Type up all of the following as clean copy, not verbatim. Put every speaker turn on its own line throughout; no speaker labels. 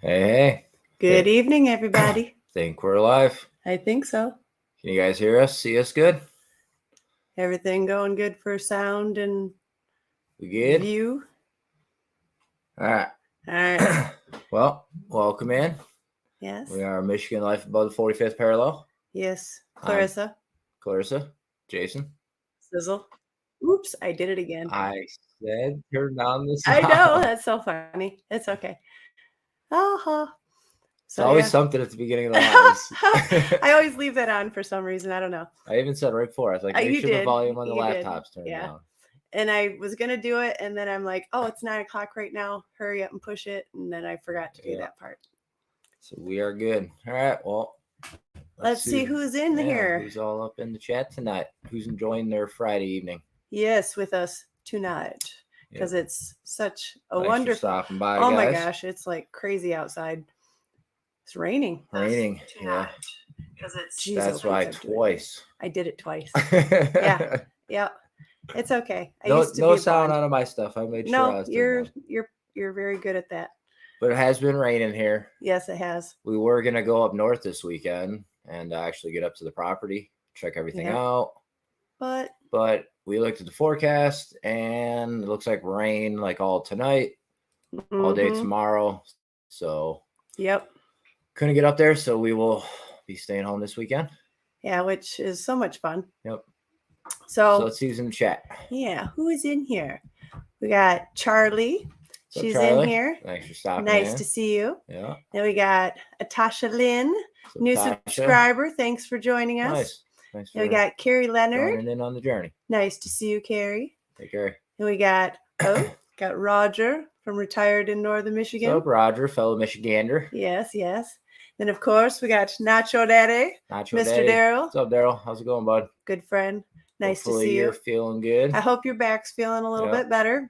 Hey,
Good evening, everybody.
think we're live.
I think so.
Can you guys hear us? See us good?
Everything going good for sound and
We good?
view.
All right.
All right.
Well, welcome in.
Yes.
We are Michigan Life above the 45th parallel.
Yes.
I'm
Clarissa.
Clarissa, Jason.
Sizzle. Oops, I did it again.
I said turn down the
I
sound.
know. That's so funny. It's okay. Uh-huh.
It's always something at the beginning of the lives.
I always leave that on for some reason. I don't know.
I even said right before, I was like, make
You
sure the
did.
volume on the
You did.
laptop's turned down.
And I was going to do it. And then I'm like, oh, it's 9:00 right now. Hurry up and push it. And then I forgot to do that part.
So we are good. All right. Well,
let's see who's in here.
Who's all up in the chat tonight? Who's enjoying their Friday evening?
Yes, with us tonight. Because it's such a wonderful.
Stopping by,
oh
guys.
My gosh, it's like crazy outside. It's raining.
Yeah.
Because it's.
That's why twice.
I did it twice. Yeah. It's okay.
No sound out of my stuff. I made sure.
No, you're very good at that.
But it has been raining here.
Yes, it has.
We were gonna go up north this weekend and actually get up to the property, check everything out. But we looked at the forecast and it looks like rain like all tonight, all day tomorrow. So couldn't get up there, so we will be staying home this weekend. Yeah,
which is so much fun.
Yep.
So
let's see who's in the chat.
Yeah, who is in here? We got Charlie. She's
Charlie?
In here.
Thanks for stopping.
Nice to see you.
Yeah.
Then we got Atasha Lynn, new subscriber. Thanks for joining us.
Nice. Thanks.
Then we got Carrie Leonard.
Joining in on the journey.
Nice to see you, Carrie.
Hey, Carrie.
And we got Roger from Retired in Northern Michigan.
What's up, Roger, fellow Michigander?
Yes. Then, of course, we got Nacho Daddy, Mr. Daryl.
What's up, Daryl? How's it going, bud?
Good friend. Nice
Hopefully
to see you.
You're feeling good.
I hope your back's feeling a little bit better.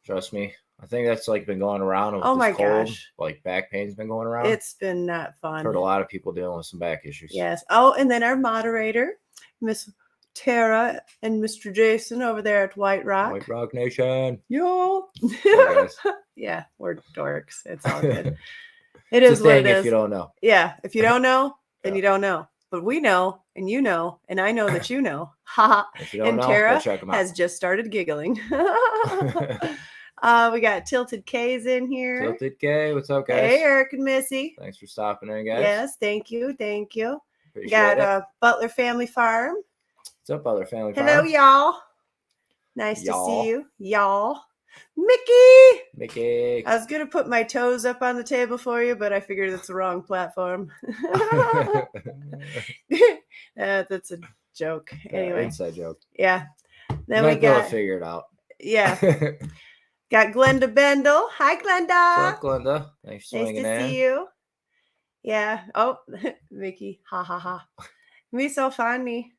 Trust me. I think that's like been going around.
Oh my gosh.
Like back pain's been going around.
It's been not fun.
I've heard a lot of people dealing with some back issues.
Yes. Oh, and then our moderator, Miss Tara and Mr. Jason over there at White Rock.
White Rock Nation.
Yo.
Hey,
yeah, we're dorks. It's all good. It is what it is.
If you don't know.
Yeah. If you don't know, then you don't know. But we know, and you know, and I know that you know. Ha! And Tara has just started giggling. We got Tilted K's in here.
Tilted K, what's up, guys?
Hey, Eric and Missy.
Thanks for stopping in, guys.
Yes, thank you. Appreciate got Butler Family Farm.
What's up, Butler Family Farm?
Hello, y'all. Nice to see you, y'all. Mickey. I was gonna put my toes up on the table for you, but I figured it's the wrong platform. That's a joke. Anyway,
inside joke.
Yeah. Then we got
figure it out.
Yeah. Got Glenda Bendel. Hi, Glenda.
What's up, Glenda? Thanks for swinging in.
Nice to see you. Yeah. Oh, Mickey. Ha. Me so funny.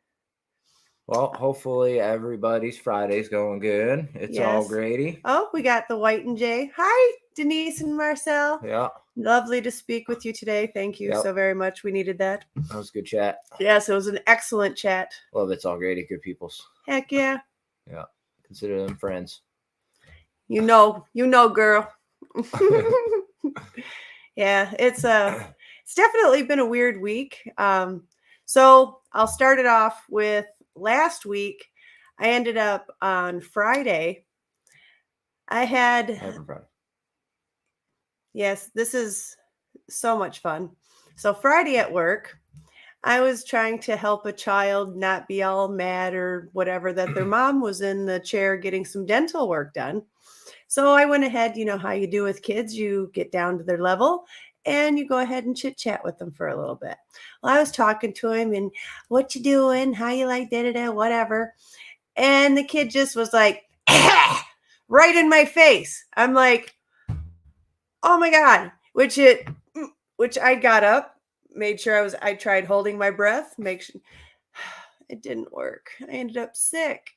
Well, hopefully everybody's Friday's going good. It's all Grady.
Oh, we got the White and Jay. Hi, Denise and Marcel.
Yeah.
Lovely to speak with you today. Thank you so very much. We needed that.
That was a good chat.
Yes, it was an excellent chat.
Love It's All Grady. Good peoples.
Heck yeah.
Yeah. Consider them friends.
You know, girl. Yeah, it's definitely been a weird week. So I'll start it off with last week. I ended up on Friday.
Friday.
Yes, this is so much fun. So Friday at work, I was trying to help a child not be all mad or whatever that their mom was in the chair getting some dental work done. So I went ahead, you know how you do with kids, you get down to their level and you go ahead and chit chat with them for a little bit. Well, I was talking to him and what you doing? How you like da-da-da, whatever. And the kid just was like, right in my face. I'm like, oh my God, which I got up, made sure I tried holding my breath, it didn't work. I ended up sick.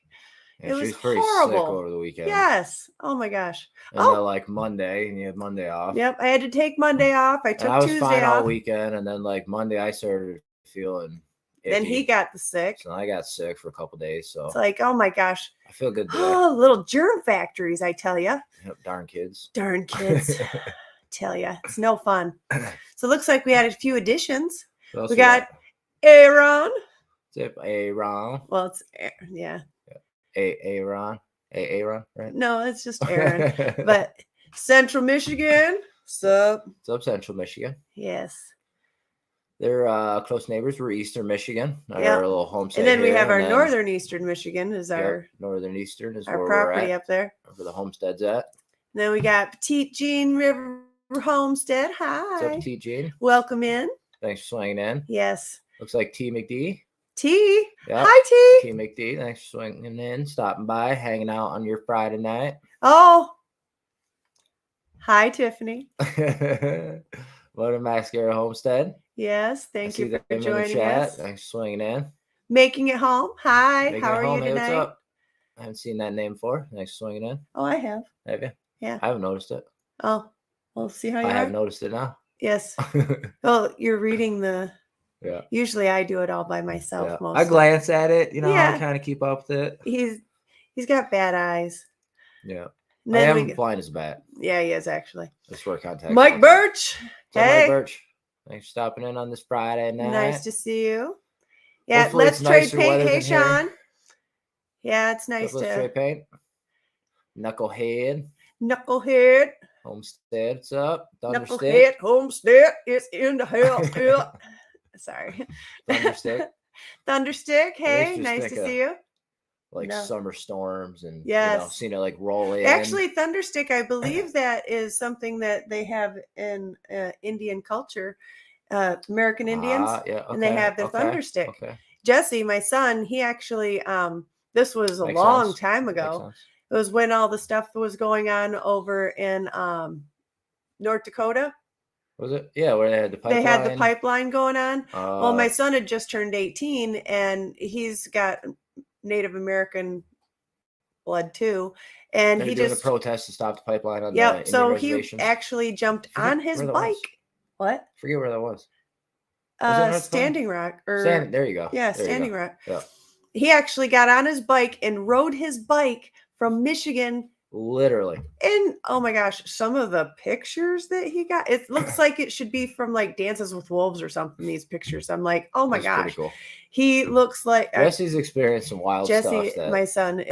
Yeah,
it was
pretty
horrible.
Sick over the weekend.
Yes. Oh my gosh.
And then like Monday, and you had Monday off.
Yep. I had to take Monday off. I took Tuesday off.
I was fine all weekend, and then like Monday, I started feeling icky.
Then he got the sick.
So I got sick for a couple of days. So
it's like, oh my gosh.
I feel good today.
Oh, little germ factories, I tell you.
Yep, darn kids.
tell you, it's no fun. So it looks like we had a few additions. We got Aaron.
Aaron.
Well, it's yeah.
Aaron. Aaron, right?
No, it's just Aaron. But Central Michigan. Sup?
Sup, Central Michigan.
Yes.
They're close neighbors. We're Eastern Michigan. Our little homestead.
And then we
here,
have our Northern Eastern Michigan is our
Northern Eastern is
our
where
property
we're at,
up there.
Where the homestead's at.
And then we got Petite Jean River Homestead. Hi.
What's up, Petite Jean?
Welcome in.
Thanks for swinging in.
Yes.
Looks like T McD.
T.
Yep.
Hi, T.
T McD. Thanks for swinging in, stopping by, hanging out on your Friday night.
Oh. Hi, Tiffany.
Motor Mascara Homestead.
Yes. Thank you for joining us.
Thanks for swinging in.
Making it home. Hi.
Making
How are
home.
you tonight?
Hey, what's up? I haven't seen that name before. Thanks for swinging in.
Oh, I have.
Have you?
Yeah.
I haven't noticed it.
Oh, we'll see how you
I
are.
have noticed it now.
Yes. Well, you're reading the.
Yeah.
Usually I do it all by myself.
Yeah.
Mostly.
I glance at it. I kind of keep up with it.
He's got bad eyes.
Yeah.
And
I
then
am blind as a bat.
Yeah, he is actually.
That's where contact.
Mike Birch.
Hey. Mike Birch. Thanks for stopping in on this Friday night.
Nice to see you. Yeah,
hopefully
let's trade paint. Hey, Sean.
Here.
Yeah, it's nice
let's trade paint. Knucklehead. Homestead, what's up?
Knucklehead Homestead is in the house. Yeah. Sorry. Thunderstick. Hey, nice to see you.
Like summer storms and seeing it like roll in.
Actually, Thunderstick, I believe that is something that they have in Indian culture, American Indians, and they have their Thunderstick. Okay. Jesse, my son, he actually, this was a long time ago. It was when all the stuff was going on over in North Dakota.
Was it? Yeah, where they had the pipeline.
They had the pipeline going on. Well, my son had just turned 18, and he's got Native American blood too, and he
just a protest to stop the pipeline on the Indian
so he actually jumped on his bike. What?
Forget where that was.
Standing Rock
there you go.
Yeah, Standing Rock.
Yeah.
He actually got on his bike and rode his bike from Michigan.
Literally.
And oh my gosh, some of the pictures that he got, it looks like it should be from like Dances with Wolves or something. These pictures, I'm like, oh my gosh,
cool.
He looks like
Jesse's experienced some wild stuff.
Jesse, my son,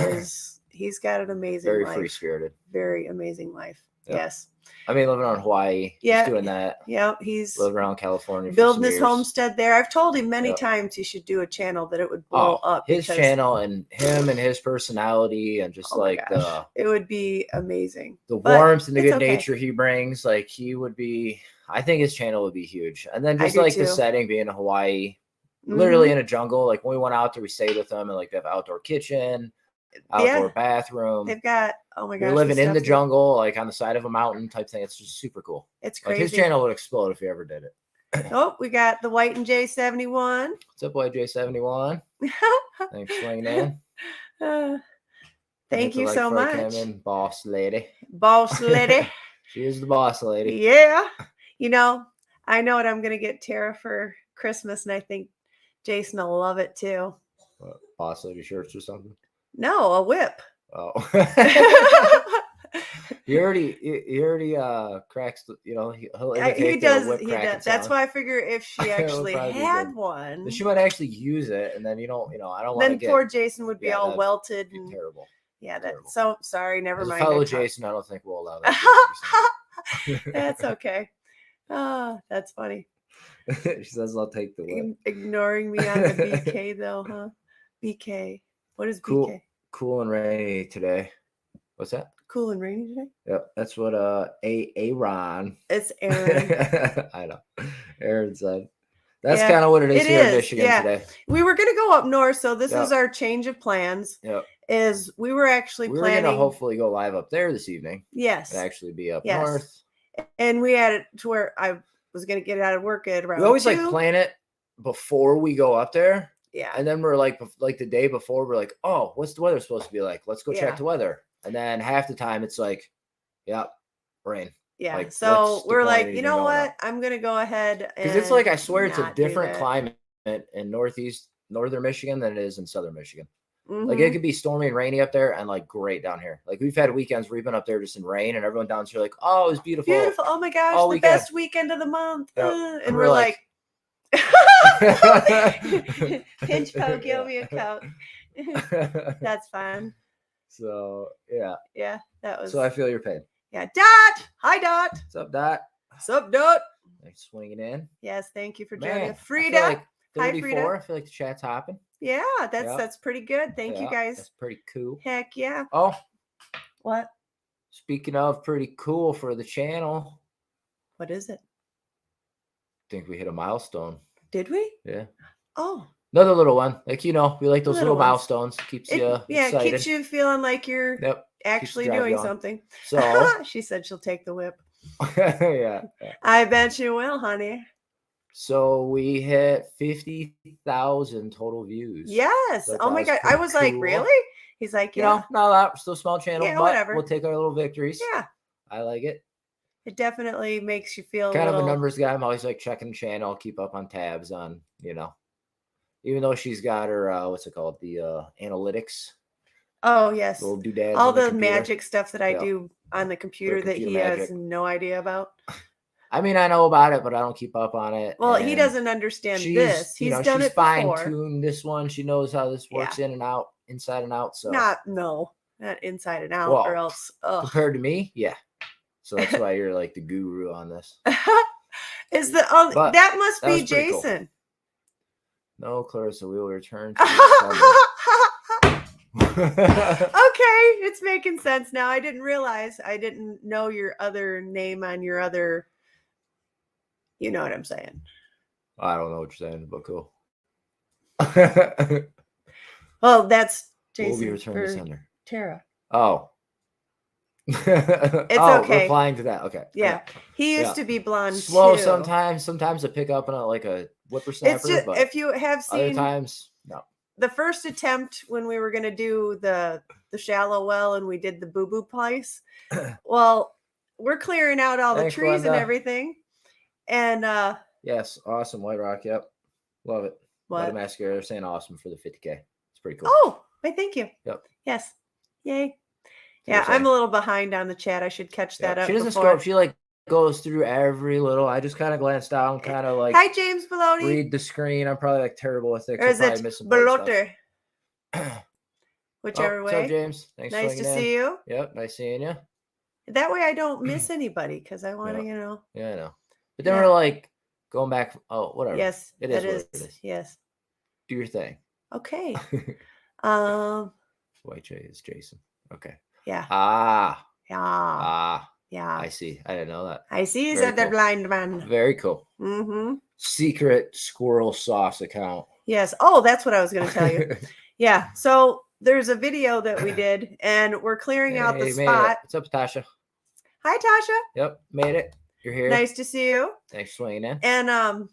he's got an amazing,
very free spirited,
very amazing life. Yep. Yes.
I mean, living on Hawaii, he's doing that.
Yeah, he's
living around California,
building his homestead there. I've told him many times he should do a channel that it would blow up.
His channel and him and his personality and just
it would be amazing.
The warmth and the good nature he brings, like he would be. I think his channel would be huge. And then just like the setting, being in Hawaii, literally in a jungle. Like when we went out there, we stayed with them, and like they have outdoor kitchen. Outdoor bathroom.
They've got gosh.
You're living in the jungle, like on the side of a mountain type thing. It's just super cool.
It's crazy.
Like his channel would explode if he ever did it.
Oh, we got the White and J71.
What's up, White J71? Thanks for swinging in.
Thank you so much.
Boss lady.
Boss lady.
She is the boss lady.
Yeah. I know what I'm going to get Tara for Christmas, and I think Jason will love it too.
What, boss lady shirts or something?
No, a whip.
Oh. he already cracks the, he'll
he does. That's why I figure if she actually had one,
she might actually use it, and then I don't want to
then poor Jason would be all welted and
terrible.
Yeah, that's so sorry. Never mind.
Fellow Jason, I don't think we'll allow that.
That's okay. Oh, that's funny.
She says I'll take the whip.
Ignoring me on the BK though, huh? BK. What is BK?
Cool and rainy today. What's that?
Cool and rainy today?
Yep. That's what Aaron.
It's Aaron.
I know. Aaron said. That's kind of what it is here in Michigan today.
We were gonna go up north, so this is our change of plans.
Yep.
Is we were actually planning
gonna hopefully go live up there this evening.
Yes.
And actually be up north.
And we had it to where I was gonna get out of work at around.
We always plan it before we go up there.
Yeah.
And then we're like the day before, we're like, oh, what's the weather supposed to be like? Let's go check the weather. And then half the time it's like, rain.
Yeah. Like, so we're like, you know what? I'm going to go ahead.
Because it's like, I swear it's a different climate in northern Michigan than it is in southern Michigan. Like it could be stormy and rainy up there and like great down here. Like we've had weekends where we've been up there just in rain and everyone down here like, oh, it's beautiful.
Beautiful. Oh my gosh, the best weekend of the month. Yep. And we're like pinch poke, give me a coat. That's fine.
So yeah.
Yeah, that was.
So I feel your pain.
Yeah, Dot. Hi, Dot.
What's up, Dot?
What's up, Dot?
Thanks for swinging in.
Yes, thank you for joining.
Frida.
Hi, Frida.
I feel like the chat's hopping.
Yeah, that's pretty good. Thank you guys.
That's pretty cool.
Heck yeah.
Oh,
what?
Speaking of pretty cool for the channel.
What is it?
I think we hit a milestone.
Did we?
Yeah.
Oh.
Another little one. Like, we like those little milestones. Keeps you excited.
Keeps you feeling like you're actually doing something.
So
she said she'll take the whip.
Yeah.
I bet you will, honey.
So we hit 50,000 total views.
Yes. Oh my God. I was like, really? He's like, yeah.
Not a lot. We're still a small channel, but
whatever.
We'll take our little victories.
Yeah.
I like it.
It definitely makes you feel
kind of a numbers guy. I'm always like checking the channel, keep up on tabs on, even though she's got her, what's it called? The analytics.
Oh, yes.
Little doodads.
All the magic stuff that I do on the computer that he has no idea about.
I mean, I know about it, but I don't keep up on it.
Well, he doesn't understand this. He's done it before.
Fine-tuned this one. She knows how this works in and out, inside and out. So
not inside and out, or else.
Compared to me, yeah. So that's why you're like the guru on this.
That must be Jason.
Cool. No, Clarissa, we will return to
Okay, it's making sense now. I didn't realize. I didn't know your other name on your other. You know what I'm saying?
I don't know what you're saying, but cool.
Well, that's Jason.
We'll be returned to sender.
Tara.
Oh.
It's okay.
Replying to that. Okay.
Yeah. He used to be blonde
slow
too.
Sometimes I pick up on like a whippersnapper.
It's just, if you have seen
other times, no.
The first attempt when we were going to do the shallow well and we did the boo-boo place. Well, we're clearing out all the trees and everything. And
yes, awesome. White Rock, yep. Love it.
What?
Mascara, they're saying awesome for the 50K. It's pretty cool.
Oh, wait, thank you.
Yep.
Yes. Yay. Yeah, I'm a little behind on the chat. I should catch that up.
She doesn't scroll. She goes through every little. I just kind of glanced down, kind of like.
Hi, James Bellotti.
Read the screen. I'm probably terrible with it.
Or is it Bellotti? Whichever way.
What's up, James? Thanks.
Nice to see you.
Yep, nice seeing you.
That way, I don't miss anybody because I want to,
Yeah, I know. But then we're like going back. Oh, whatever.
Yes,
it is. What it is.
Yes.
Do your thing.
Okay.
White J is Jason. Okay.
Yeah.
Yeah. I see. I didn't know that.
I see. He's the blind man.
Very cool.
Mm-hmm.
Secret squirrel sauce account.
Yes. Oh, that's what I was going to tell you. Yeah. So there's a video that we did, and we're clearing out the spot.
What's up, Tasha?
Hi, Tasha.
Yep, made it. You're here.
Nice to see you.
Thanks for swinging in.
And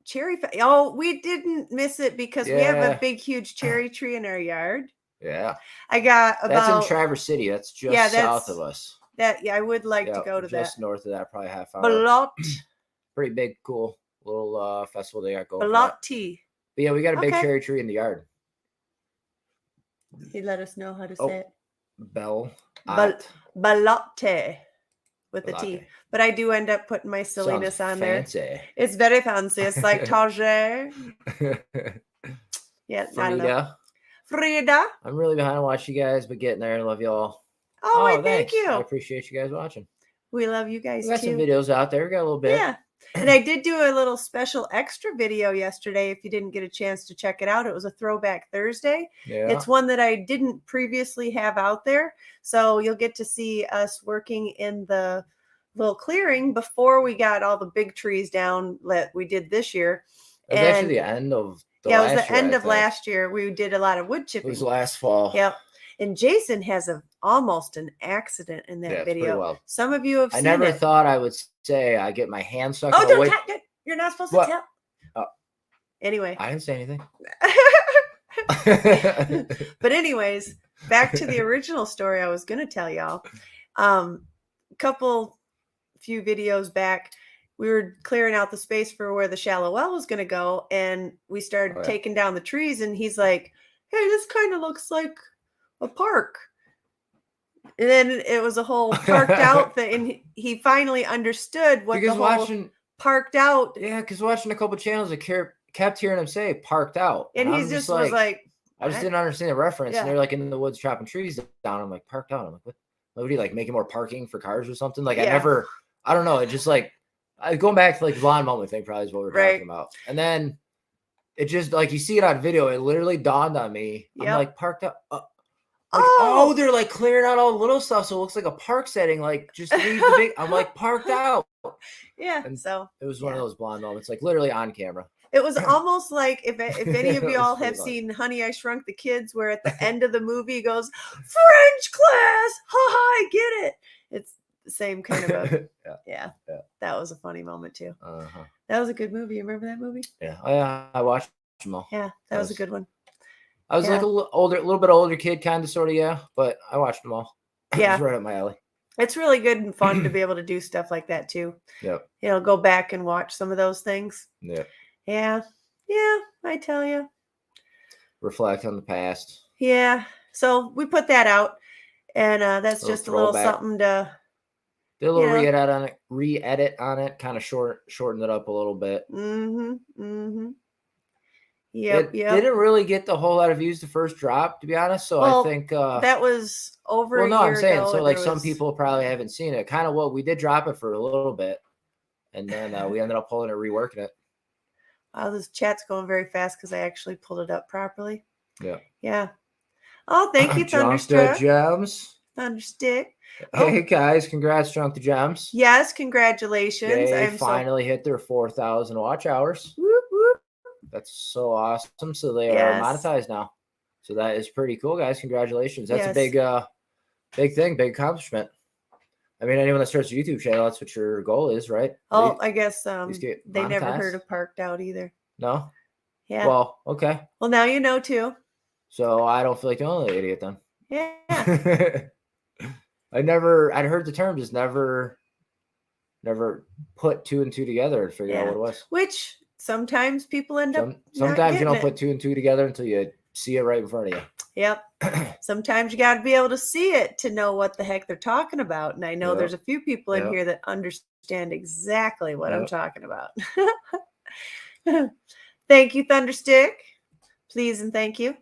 cherry. Oh, we didn't miss it because we have a big, huge cherry tree in our yard.
Yeah.
I got about.
That's in Traverse City. That's just south of us.
I would like to go to that.
Just north of that, probably half hour.
Blot.
Pretty big, cool little festival they got going.
Blotti.
But yeah, we got a big cherry tree in the yard.
He let us know how to say it. Balotte with the T. But I do end up putting my silliness on fancy. There. It's very fancy. It's like Target. Yeah, Frida.
I'm really behind on watching you guys, but getting there. Love you all.
Oh, thank you.
I appreciate you guys watching.
We love you guys.
We got some videos out there. We got a little bit.
Yeah. And I did do a little special extra video yesterday. If you didn't get a chance to check it out, it was a Throwback Thursday.
Yeah.
It's one that I didn't previously have out there. So you'll get to see us working in the little clearing before we got all the big trees down that we did this year.
It was actually the end of
it was the end of last year. We did a lot of wood chipping.
It was last fall.
Yep. And Jason has almost an accident in that video. Some of you have seen it.
I never thought I would say I get my hand stuck.
Oh, don't tap it. You're not supposed to tap.
Oh.
Anyway.
I didn't say anything.
But anyways, back to the original story I was going to tell y'all. Few videos back, we were clearing out the space for where the shallow well was going to go. And we started taking down the trees. And he's like, hey, this kind of looks like a park. And then it was a whole parked out thing. And he finally understood what
because
the whole parked out.
Yeah, because watching a couple channels, I kept hearing him say parked out.
And he just was like,
I just didn't understand the reference. And they're like in the woods chopping trees down. I'm like, parked out. I'm like, what? Nobody like making more parking for cars or something? Like, I don't know. It just like, going back to like the blonde moment thing probably is what we're talking about. And then it just like, you see it on video. It literally dawned on me. I'm like, parked out. Like, they're like clearing out all the little stuff. So it looks like a park setting. Like, just leave the big, I'm like, parked out.
Yeah.
And
so
it was one of those blonde moments, like literally on camera.
It was almost like if any of y'all have seen Honey, I Shrunk the Kids, where at the end of the movie goes, French class, I get it. It's the same kind of a, yeah. That was a funny moment too. That was a good movie. You remember that movie?
Yeah. I watched them all.
Yeah, that was a good one.
I was like a little bit older kid, kind of, sort of, but I watched them all.
Yeah.
It was right up my alley.
It's really good and fun to be able to do stuff like that too.
Yep.
Go back and watch some of those things.
Yep.
Yeah, I tell you.
Reflect on the past.
Yeah. So we put that out, and that's just a little something to.
Did a little re-edit on it, kind of shortened it up a little bit. Yep. Didn't really get the whole lot of views the first drop, to be honest. So I think
that was over a year
I'm saying
ago,
so. Like some people probably haven't seen it. Kind of what we did drop it for a little bit, and then we ended up pulling it, reworking it.
Wow, this chat's going very fast because I actually pulled it up properly.
Yeah.
Yeah. Oh, thank you, Thunderstruck.
Gems.
Thunderstick.
Hey guys, congrats, Drunk the Gems.
Yes, congratulations.
They finally hit their 4,000 watch hours.
Whoop, whoop.
That's so awesome. So they are monetized now. So that is pretty cool, guys. Congratulations. That's a big thing, big accomplishment. I mean, anyone that starts a YouTube channel, that's what your goal is, right?
Oh, I guess they never heard of Parked Out either.
No?
Yeah.
Well, okay.
Well, now you know too.
So I don't feel like the only idiot then.
Yeah.
I'd heard the term, just never put two and two together and figure out what it was.
Which sometimes people end up.
Sometimes you don't put two and two together until you see it right in front of you.
Yep. Sometimes you got to be able to see it to know what the heck they're talking about. And I know there's a few people in here that understand exactly what I'm talking about. Thank you, Thunderstick. Please and thank you.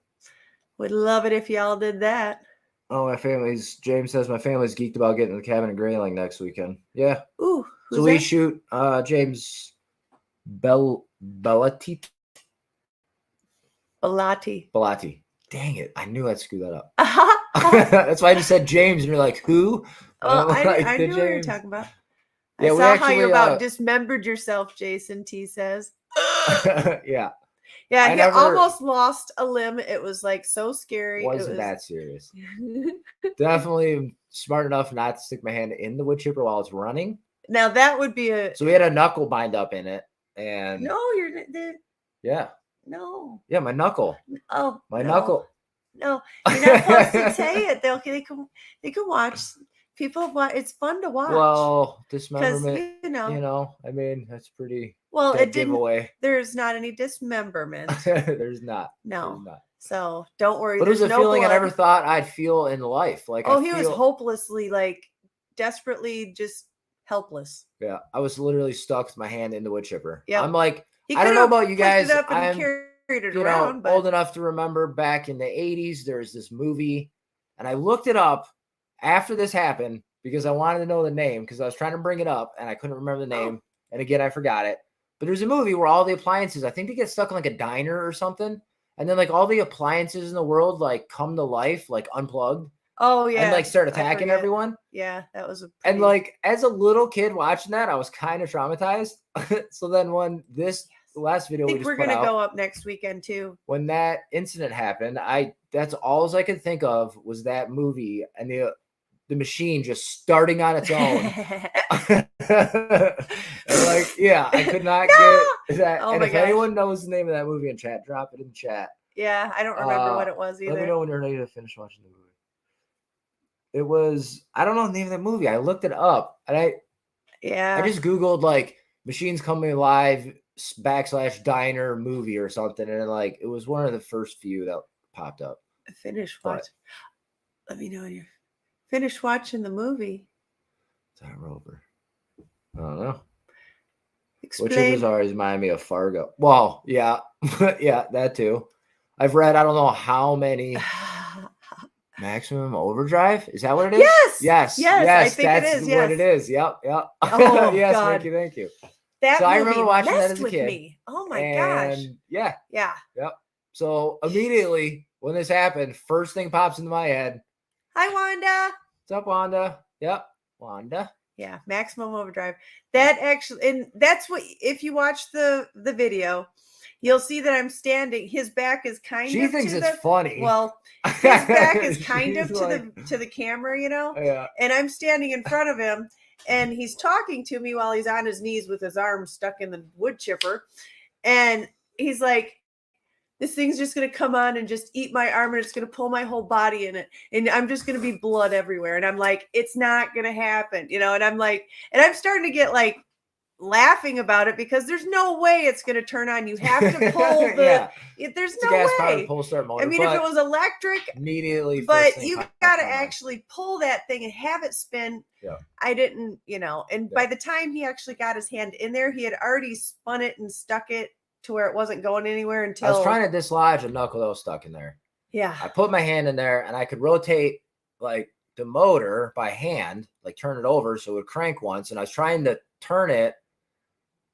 Would love it if y'all did that.
Oh, James says my family's geeked about getting the cabin in Grayling next weekend. Yeah.
Ooh.
So we shoot James Bellati. Dang it. I knew I'd screw that up. That's why I just said James, and you're like, who?
Well, I knew what you were talking about. I saw how you about dismembered yourself, Jason T says.
Yeah.
Yeah, he almost lost a limb. It was like so scary.
Wasn't that serious. Definitely smart enough not to stick my hand in the wood chipper while it's running.
Now that would be
So we had a knuckle bind up in it. And
no,
yeah.
No.
Yeah, my knuckle.
Oh,
my knuckle.
No, you're not supposed to say it. They can watch. People watch. It's fun to watch.
Well, dismemberment. You know, I mean, that's pretty.
Well, it didn't.
Giveaway.
There's not any dismemberment.
There's not.
No.
There's not.
So don't worry.
But it was a feeling I never thought I'd feel in life. Like,
he was hopelessly, like, desperately just helpless.
Yeah, I was literally stuck with my hand in the wood chipper.
Yeah,
I'm like, I don't know about you guys. I'm
around,
old enough to remember back in the 80s, there was this movie, and I looked it up after this happened because I wanted to know the name because I was trying to bring it up and I couldn't remember the name. And again, I forgot it. But there's a movie where all the appliances, I think they get stuck in like a diner or something. And then like all the appliances in the world like come to life, like unplugged.
Oh, yeah.
And like start attacking everyone.
Yeah, that was
And like as a little kid watching that, I was kind of traumatized. So then when this last video
I think we're gonna go up next weekend too.
When that incident happened, that's all I could think of was that movie and the machine just starting on its own. And like, yeah, I could not get that. And if anyone knows the name of that movie in chat, drop it in the chat.
Yeah, I don't remember what it was either.
Let me know when you're ready to finish watching the movie. It was, I don't know the name of that movie. I looked it up and I just Googled like machines coming alive / diner movie or something. And like, it was one of the first few that popped up.
Finish watch. Let me know when you're finished watching the movie.
Is that Rover? I don't know.
Explain.
Which of those always remind me of Fargo? Well, yeah. Yeah, that too. I've read, I don't know how many. Maximum Overdrive? Is that what it is?
Yes. I think
that's
it is.
what it is. Yep.
Oh,
yes,
God.
Thank you.
That
so
movie
I remember watching that as a
with
kid.
Me. Oh my gosh.
Yeah.
Yeah.
Yep. So immediately when this happened, first thing pops into my head.
Hi, Wanda.
What's up, Wanda? Yep. Wanda.
Yeah. Maximum Overdrive. That actually, and that's what, if you watch the video, you'll see that I'm standing. His back is kind of.
She thinks it's funny.
Well, his back is kind of to the camera, you know.
Yeah.
And I'm standing in front of him, and he's talking to me while he's on his knees with his arm stuck in the wood chipper, and he's like, "This thing's just gonna come on and just eat my arm, and it's gonna pull my whole body in it, and I'm just gonna be blood everywhere." And I'm like, "It's not gonna happen," you know. And I'm like, and I'm starting to get like laughing about it because there's no way it's going to turn on. You have to pull the. There's
it's
no
a gas
way.
Powered pull start motor.
I mean, if it was electric,
immediately.
But you got to actually pull that thing and have it spin.
Yeah.
I didn't, you know. And by the time he actually got his hand in there, he had already spun it and stuck it to where it wasn't going anywhere until.
I was trying to dislodge a knuckle that was stuck in there.
Yeah.
I put my hand in there and I could rotate like the motor by hand, like turn it over so it would crank once, and I was trying to turn it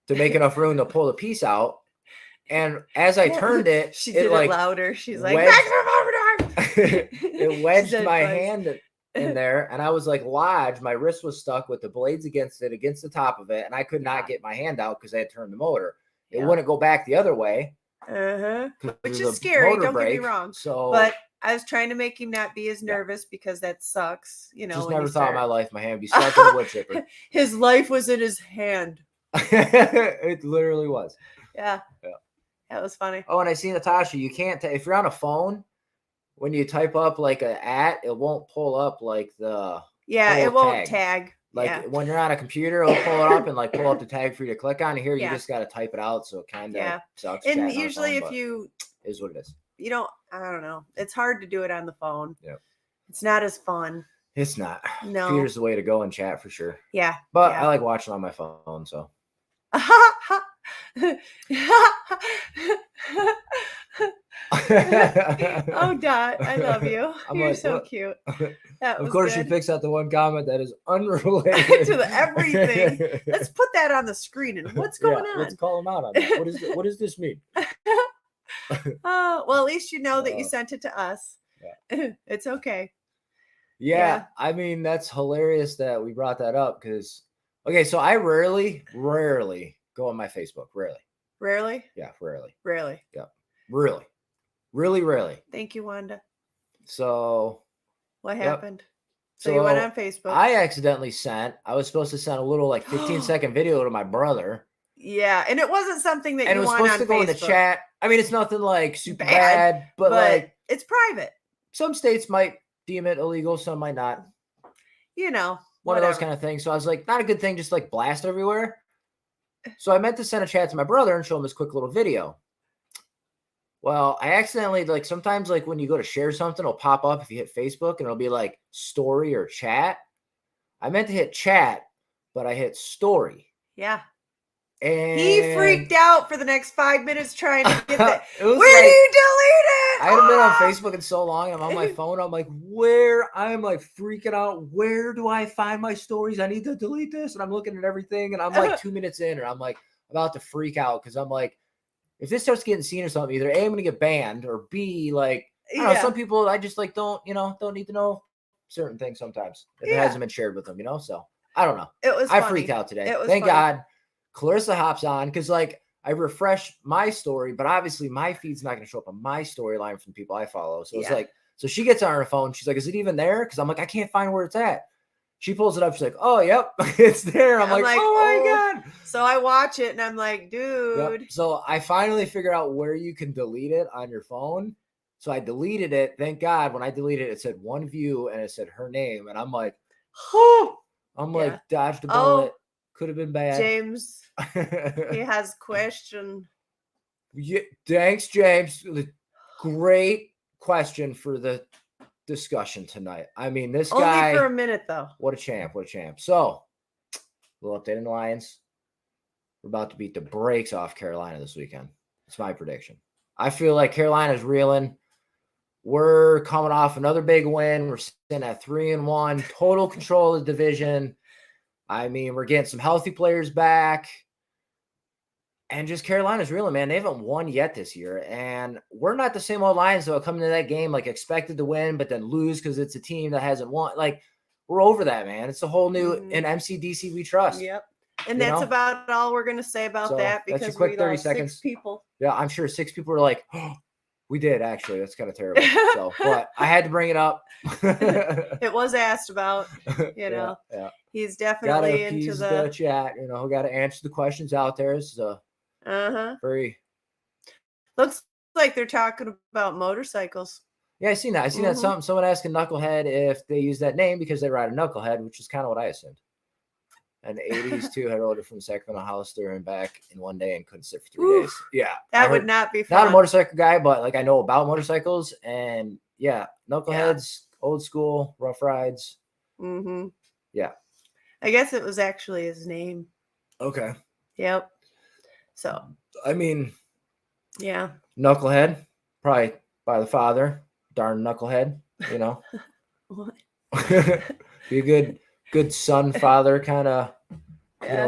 to make enough room to pull the piece out. And as I turned it,
she did
like
it louder. She's like,
it wedged my hand in there, and I was like lodged. My wrist was stuck with the blades against the top of it, and I could not get my hand out because I had turned the motor. It wouldn't go back the other way.
Which is scary. Don't get me wrong.
So,
but I was trying to make him not be as nervous because that sucks. You know,
just never thought in my life my hand would be stuck in a wood chipper.
His life was in his hand.
It literally was.
Yeah. That was funny.
Oh, and I see Natasha, you can't if you're on a phone, when you type up like an @ it won't pull up like the
it won't tag.
Like when you're on a computer, it'll pull it up and like pull up the tag for you to click on. Here, you just got to type it out, so it kind of sucks.
And usually, if you
is what it is.
You don't. I don't know. It's hard to do it on the phone.
Yeah.
It's not as fun.
It's not.
No.
Computer's the way to go and chat for sure.
Yeah.
But I like watching on my phone, so.
Oh, Dot, I love you. You're like, so cute.
Of course, she picks out the one comment that is unrelated
to everything. Let's put that on the screen. And what's going on?
Let's call him out on that. What does this mean?
Well, at least you know that you sent it to us. Yeah. It's okay.
Yeah, I mean, that's hilarious that we brought that up because, okay, so I rarely go on my Facebook.
Rarely?
Yeah, rarely.
Yeah.
Really rarely.
Thank you, Wanda.
So.
What happened? So you went on Facebook.
I was supposed to send a little like 15-second video to my brother.
Yeah, and it wasn't something that you want on Facebook. And it was supposed to go in the
chat. I mean, it's nothing like super bad, but like
it's private.
Some states might deem it illegal, some might not.
You know,
one of those kind of things. So I was like, not a good thing, just like blast everywhere. So I meant to send a chat to my brother and show him this quick little video. Well, I accidentally, like sometimes like when you go to share something, it'll pop up if you hit Facebook and it'll be like story or chat. I meant to hit chat, but I hit story.
Yeah.
And
he freaked out for the next 5 minutes trying to get that. Where do you delete it?
I haven't been on Facebook in so long. And I'm on my phone. I'm like, I'm like freaking out. Where do I find my stories? I need to delete this. And I'm looking at everything. And I'm like 2 minutes in and I'm like about to freak out. Cause I'm like, if this starts getting seen or something, either A, I'm going to get banned, or B, like, I don't know, some people I just like don't need to know certain things sometimes if it hasn't been shared with them, so I don't know.
It was
I freaked out today. Thank God Clarissa hops on because like I refresh my story, but obviously my feed's not going to show up on my storyline from people I follow. So it's like, so she gets on her phone. She's like, is it even there? Because I'm like, I can't find where it's at. She pulls it up. She's like, oh, yep, it's there. I'm like, oh my God.
So I watch it and I'm like, dude.
Yep. So I finally figured out where you can delete it on your phone. So I deleted it. Thank God. When I deleted it, it said one view and it said her name. And I'm like, like, dodged a bullet. Could have been bad.
James, he has question.
Yeah, thanks, James. Great question for the discussion tonight. I mean, this guy.
Only for a minute, though.
What a champ. What a champ. So, a little update on the Lions. We're about to beat the brakes off Carolina this weekend. It's my prediction. I feel like Carolina's reeling. We're coming off another big win. We're sitting at 3-1, total control of the division. I mean, we're getting some healthy players back. And just Carolina's reeling, man. They haven't won yet this year. And we're not the same old Lions, though, coming to that game, like, expected to win, but then lose because it's a team that hasn't won. Like, we're over that, man. It's a whole new in MCDC we trust.
Yep. And that's about all we're going to say about that, because
quick
we
30
lost
seconds.
6 people.
Yeah, I'm sure 6 people were like, oh, we did, actually. That's kind of terrible. So, but I had to bring it up.
It was asked about,
Yeah.
He's definitely
gotta
into
the chat. Got to answer the questions out there. It's very.
Looks like they're talking about motorcycles.
Yeah, I seen that. That someone asking Knucklehead if they use that name because they ride a Knucklehead, which is kind of what I assumed. And the 80s, too, had ordered from Sacramento Hollister and back in one day and couldn't sit for 3 days. Yeah.
That would not be fun.
Not a motorcycle guy, but, like, I know about motorcycles. And, yeah, Knuckleheads, old school, rough rides.
Mm-hmm.
Yeah.
I guess it was actually his name.
Okay.
Yep. So. I
mean.
Yeah.
Knucklehead, probably by the father. Darn Knucklehead,
What?
Be a good son, father kind of,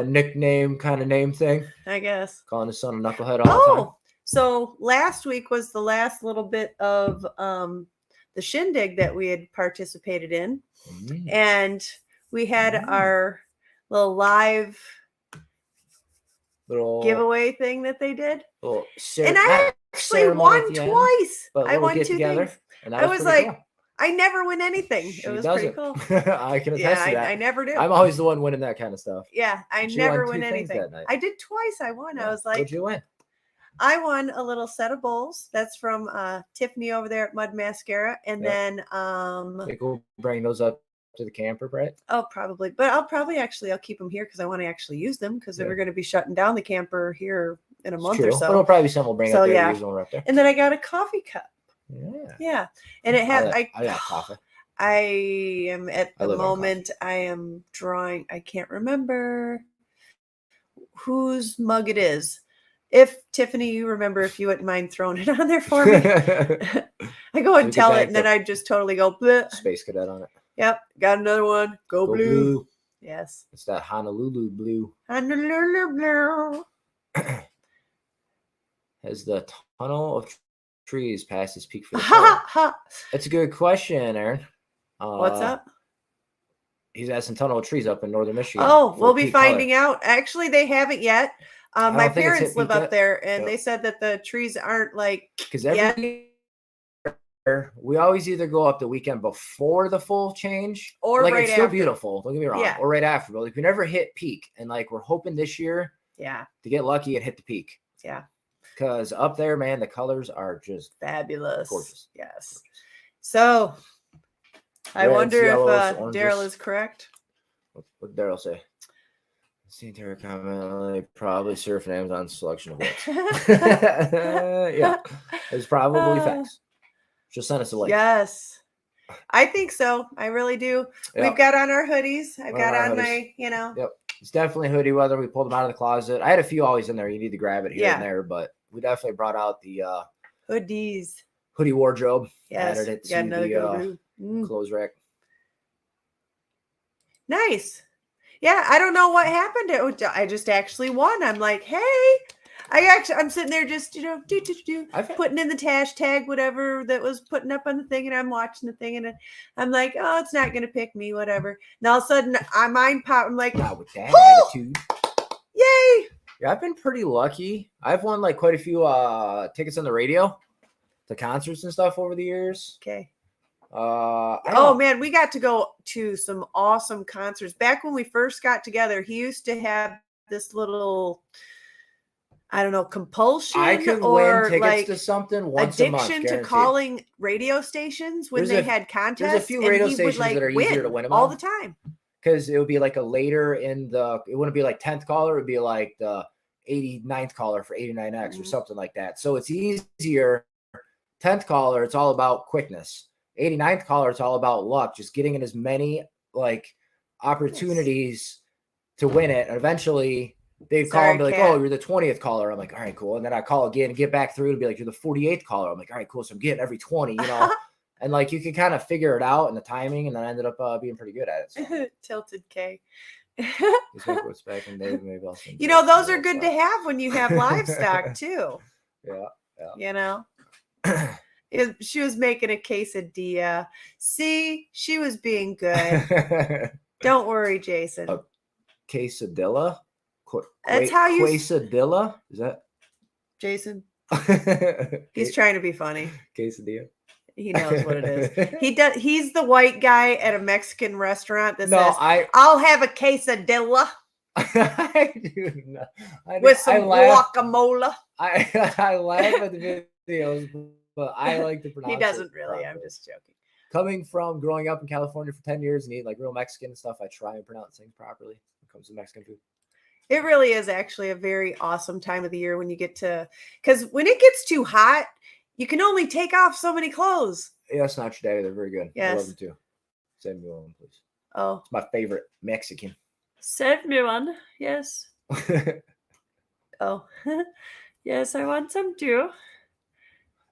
nickname kind of name thing.
I guess.
Calling his son a Knucklehead all the time.
So last week was the last little bit of the shindig that we had participated in. And we had our little live giveaway thing that they did. And I actually won twice.
I won 2 things.
I was like, cool. I never win anything. It was pretty cool.
I can attest to that.
I never do.
I'm always the one winning that kind of stuff.
Yeah, I never win anything. I did twice. I won. I was like,
what'd you win?
I won a little set of bowls. That's from Tiffany over there at Mud Mascara. And then
we'll bring those up to the camper, right?
Oh, probably. But I'll keep them here because I want to actually use them, because we're going to be shutting down the camper here in a month or so.
But it'll probably be something we'll bring up there and use one right there.
And then I got a coffee cup. Yeah. And it had
I got coffee.
I am at the moment I am drawing. I can't remember whose mug it is. If Tiffany, you remember, if you wouldn't mind throwing it on there for me. I go and tell it, and then I just totally go bleh.
Space Cadet on it.
Yep. Got another one. Go blue. Yes.
It's that Honolulu blue.
Honolulu blue.
Has the tunnel of trees past its peak for the That's a good question, Aaron.
What's up?
He's asking tunnel of trees up in northern Michigan.
Oh, we'll be finding out. Actually, they haven't yet. My parents live up there, and they said that the trees aren't
because every year we always either go up the weekend before the full change,
or right
it's
after.
Still beautiful. Don't get me wrong, or right after. But we never hit peak, and we're hoping this year, to get lucky and hit the peak.
Yeah.
Because up there, man, the colors are just
fabulous.
Gorgeous.
Yes. So I wonder if Daryl is correct.
What did Daryl say? The entire comment, probably surf an Amazon selection of books. Yeah. It's probably facts. Just send us a link.
Yes. I think so. I really do. Yep. We've got on our hoodies. I've got on my,
Yep. It's definitely hoodie weather. We pulled them out of the closet. I had a few always in there. You need to grab it here and there, but we definitely brought out the
hoodies,
hoodie wardrobe.
Yes,
added it to the clothes rack.
Nice. Yeah, I don't know what happened. I just actually won. I'm like, hey, I'm sitting there just putting in the hashtag whatever that was putting up on the thing, and I'm watching the thing, and I'm like, oh, it's not gonna pick me, whatever. And all of a sudden, mine pop. I'm like,
not with that attitude.
Yay!
Yeah, I've been pretty lucky. I've won quite a few tickets on the radio to concerts and stuff over the years.
Okay.
Man,
we got to go to some awesome concerts. Back when we first got together, he used to have this little, I don't know, compulsion.
I could win tickets to something once a month.
Addiction to calling radio stations when they had contests.
There's a few radio stations that are easier to win them
all the time.
Because it would be a later it wouldn't be 10th caller. It would be the 89th caller for 89X or something like that. So it's easier 10th caller, it's all about quickness. 89th caller, it's all about luck, just getting in as many like opportunities to win it. And eventually they'd call and be like, oh, you're the 20th caller. I'm like, all right, cool. And then I call again and get back through to be like, you're the 48th caller. I'm like, all right, cool. So I'm getting every 20, you know. And like you can kind of figure it out and the timing, and then I ended up being pretty good at it. So.
Tilted K.
What's back in maybe I'll
you know, those are good to have when you have livestock too.
Yeah.
You know, she was making a quesadilla. See, she was being good. Don't worry, Jason.
A quesadilla?
That's how you
quesadilla? Is that
Jason? He's trying to be funny.
Quesadilla.
He knows what it is. He does. He's the white guy at a Mexican restaurant that says, "I'll have a quesadilla."
I do not.
With some guacamole.
I laugh at the videos, but I like to pronounce it.
He doesn't really. I'm just joking.
Coming from growing up in California for 10 years and eating like real Mexican stuff, I try and pronounce things properly when it comes to Mexican food.
It really is actually a very awesome time of the year when you get to, because when it gets too hot, you can only take off so many clothes.
Yes, not your daddy. They're very good.
Yes.
I love them too. Send me one, please.
Oh.
It's my favorite Mexican.
Send me one. Yes. Oh. Yes, I want some too.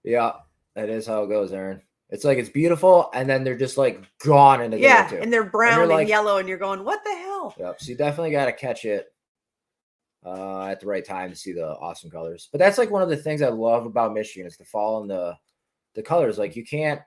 Yeah, that is how it goes, Aaron. It's like it's beautiful, and then they're just like gone in a day or two.
And they're brown and yellow, and you're going, what the hell?
Yep. So you definitely got to catch it at the right time to see the awesome colors. But that's like one of the things I love about Michigan is the fall and the colors. Like you can't.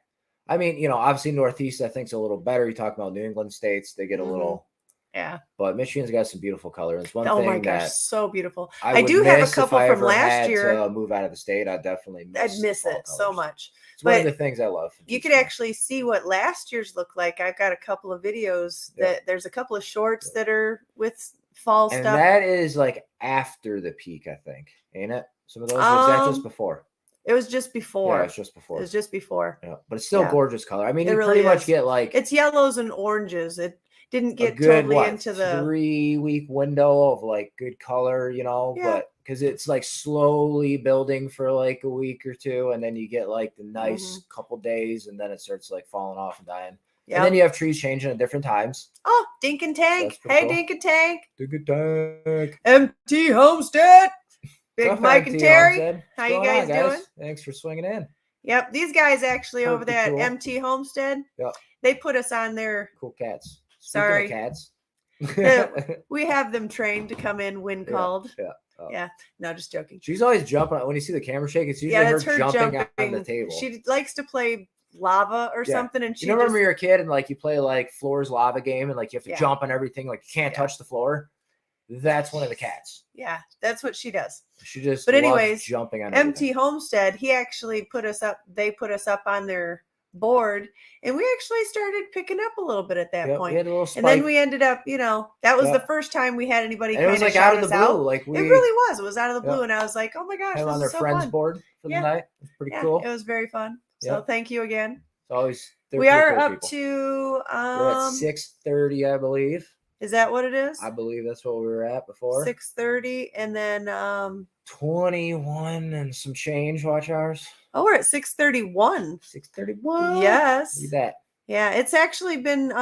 I mean, you know, obviously Northeast I think is a little better. You talk about New England states, they get a little.
Yeah.
But Michigan's got some beautiful colors. It's one
thing.
Oh my
gosh, so beautiful.
I
do have a couple from last year.
To move out of the state, I'd definitely
miss it so much.
It's one of the things I love.
You could actually see what last year's looked like. I've got a couple of videos that there's a couple of shorts that are with fall stuff.
And that is like after the peak, I think, ain't it? Some of those was that just before?
It was just before.
Yeah, it's just before.
It was just before.
Yeah, but it's still gorgeous color. I mean, you
really
pretty much get like
it's yellows and oranges. It didn't get totally into the
3-week window of like good color, you know, but because it's like slowly building for like a week or two, and then you get like the nice couple days, and then it starts like falling off and dying. Yep. And then you have trees changing at different times.
Oh, Dink and Tank. So hey, cool. Dink and Tank.
Dink and Tank.
MT Homestead. Big Mike and Terry.
Homestead.
How you guys doing?
Thanks for swinging in.
Yep. These guys actually over there at MT Homestead.
Yep.
They put us on their
cool cats.
Sorry.
Cats.
We have them trained to come in when called.
Yeah. Oh.
Yeah. No, just joking.
She's always jumping. When you see the camera shake, it's usually her jumping on the table.
She likes to play lava or something. And she
remember you're a kid and like you play like Floor's Lava game and like you have to jump on everything. Like you can't touch the floor. That's one of the cats.
Yeah. That's what she does.
She just
but anyways,
jumping on
MT Homestead, he actually put us up. They put us up on their board, and we actually started picking up a little bit at that point.
We had a little spike.
And then we ended up, you know, that was the first time we had anybody kind of
like
shout
out of
us
the blue.
out.
Like
it really was. It was out of the blue, and I was like, oh my gosh,
this
on
their
so
friends
fun.
board for the night. It's pretty cool.
It was very fun. So thank you again.
It's always
we are
cool
up to
we're at 6:30, I believe.
Is that what it is?
I believe that's what we were at before.
6:30, and then
21 and some change watch hours.
Oh, we're at 6:31.
6:31.
Yes.
Look at that.
Yeah, it's actually been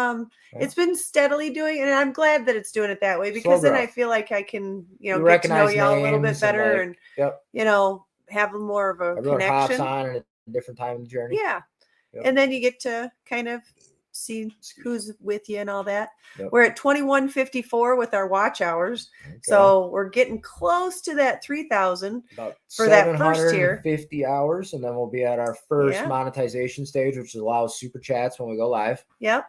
it's been steadily doing, and I'm glad that it's doing it that way because then I feel like I can, you know, get to know y'all a little bit better and you know, have more of a connection.
Hops on at a different time in the journey.
Yeah. And then you get to kind of see who's with you and all that. We're at 2154 with our watch hours. Okay. So we're getting close to that 3,000 for that first tier.
50 hours, and then we'll be at our first monetization stage, which allows super chats when we go live.
Yep.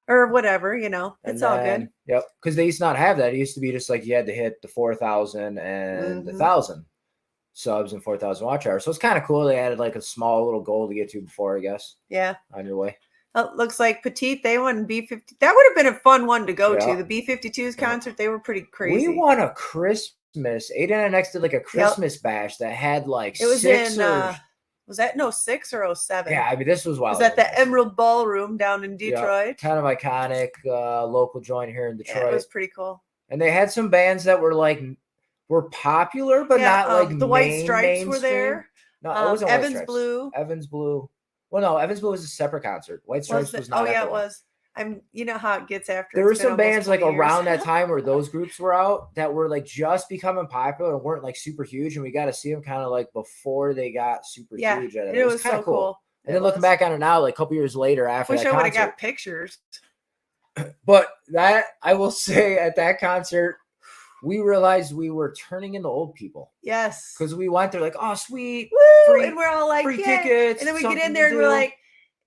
Or whatever, you know, it's all good.
Yep. Because they used to not have that. It used to be just like you had to hit the 4,000 and 1,000 subs and 4,000 watch hours. So it's kind of cool. They added like a small little goal to get to before, I guess.
Yeah.
On your way.
Looks like Petite, they won B50. That would have been a fun one to go to. The B-52s concert, they were pretty crazy.
We won a Christmas. Aiden and X did like a Christmas bash that had like
it was 6 in, was that 06 or 07?
Yeah, I mean, this was wild.
Was that the Emerald Ballroom down in Detroit?
Kind of iconic local joint here in Detroit.
Yeah, it was pretty cool.
And they had some bands that were like, were popular, but not like
the White Stripes were there.
No, it wasn't White
Evans
Stripes.
Blue.
Evans Blue. Well, no, Evans Blue was a separate concert. White Stripes was not.
Oh yeah, it was. You know how it gets after.
There were some bands like around that time where those groups were out that were like just becoming popular and weren't like super huge, and we got to see them kind of like before they got super huge. And it was kind of cool. And then looking back on it now, like a couple years later after that concert,
I would have got pictures.
But that, I will say, at that concert, we realized we were turning into old people.
Yes.
Because we went there like, oh, sweet.
Woo! And we're all like,
free tickets.
And then we get in there and we're like,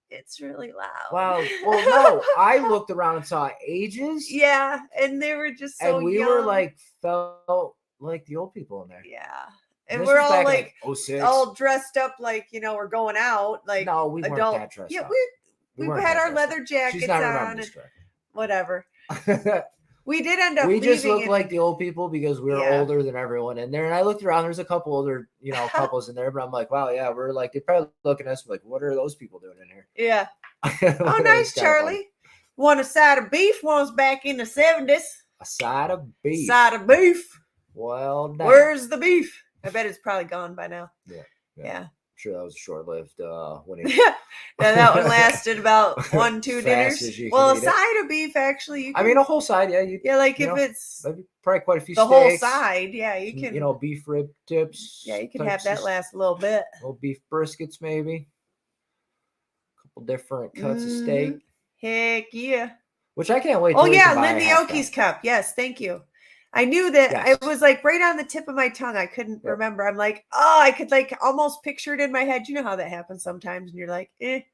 it's really loud.
Wow. Well, no, I looked around and saw ages.
Yeah. And they were just so
and we
young.
were like, felt like the old people in there.
Yeah. And we're all like,
06.
all dressed up like, we're going out. Like,
no, we weren't that dressed up.
We had our leather jackets on. And whatever. We did end up.
We just looked like the old people because we were older than everyone in there. And I looked around. There's a couple older, couples in there. But I'm like, wow, yeah, we're like, they're probably looking at us like, what are those people doing in here?
Yeah. Oh, nice, Charlie. Want a side of beef? Was back in the 70s.
A side of beef.
Side of beef.
Well done.
Where's the beef? I bet it's probably gone by now. Yeah.
I'm sure that was a short-lived winning.
Yeah, that one lasted about 1-2 dinners. Well, a side of beef, actually. You can,
a whole side, yeah.
If it's
probably quite a few
the
steaks.
whole side, yeah, you can.
Beef rib tips.
Yeah, you can have that last a little bit.
Little beef briskets, maybe. A couple different cuts of steak.
Heck yeah.
Which I can't wait.
Oh yeah, Lindy Oki's cup. Yes, thank you. I knew that it was like right on the tip of my tongue. I couldn't remember. I'm like, I could like almost picture it in my head. You know how that happens sometimes, and you're like,
Yep.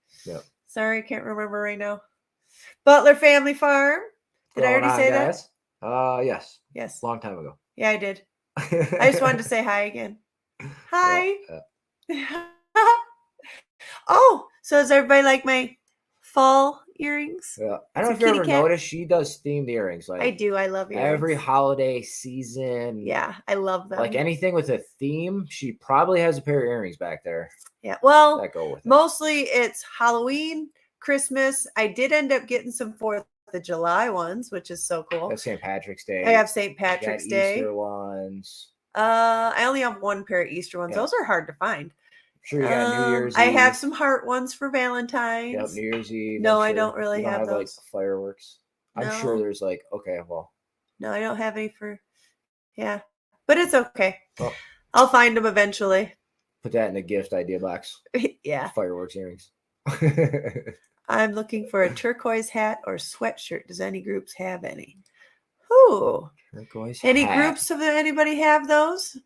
Sorry, I can't remember right now. Butler Family Farm. Did I already say that?
Yes.
Yes.
Long time ago.
Yeah, I did. I just wanted to say hi again. Hi. Oh, so does everybody like my fall earrings?
Yeah. I don't know if you ever noticed, she does themed earrings. Like
I do. I love earrings.
Every holiday season.
Yeah, I love them.
Like anything with a theme, she probably has a pair of earrings back there.
Yeah. Well,
that go with it.
Mostly it's Halloween, Christmas. I did end up getting some 4th of July ones, which is so cool.
That's St. Patrick's Day.
I have St. Patrick's Day.
Easter ones.
I only have one pair of Easter ones. Yeah. Those are hard to find.
Sure, you got New Year's Eve.
I have some heart ones for Valentine's.
Yep, New Year's Eve.
No, I don't really have those.
Like fireworks. I'm sure there's like, okay, well.
No, I don't have any for, but it's okay.
Well,
I'll find them eventually.
Put that in a gift idea box.
Yeah.
Fireworks earrings.
I'm looking for a turquoise hat or sweatshirt. Does any groups have any? Ooh.
Turquoise
Any
hat.
groups of anybody have those?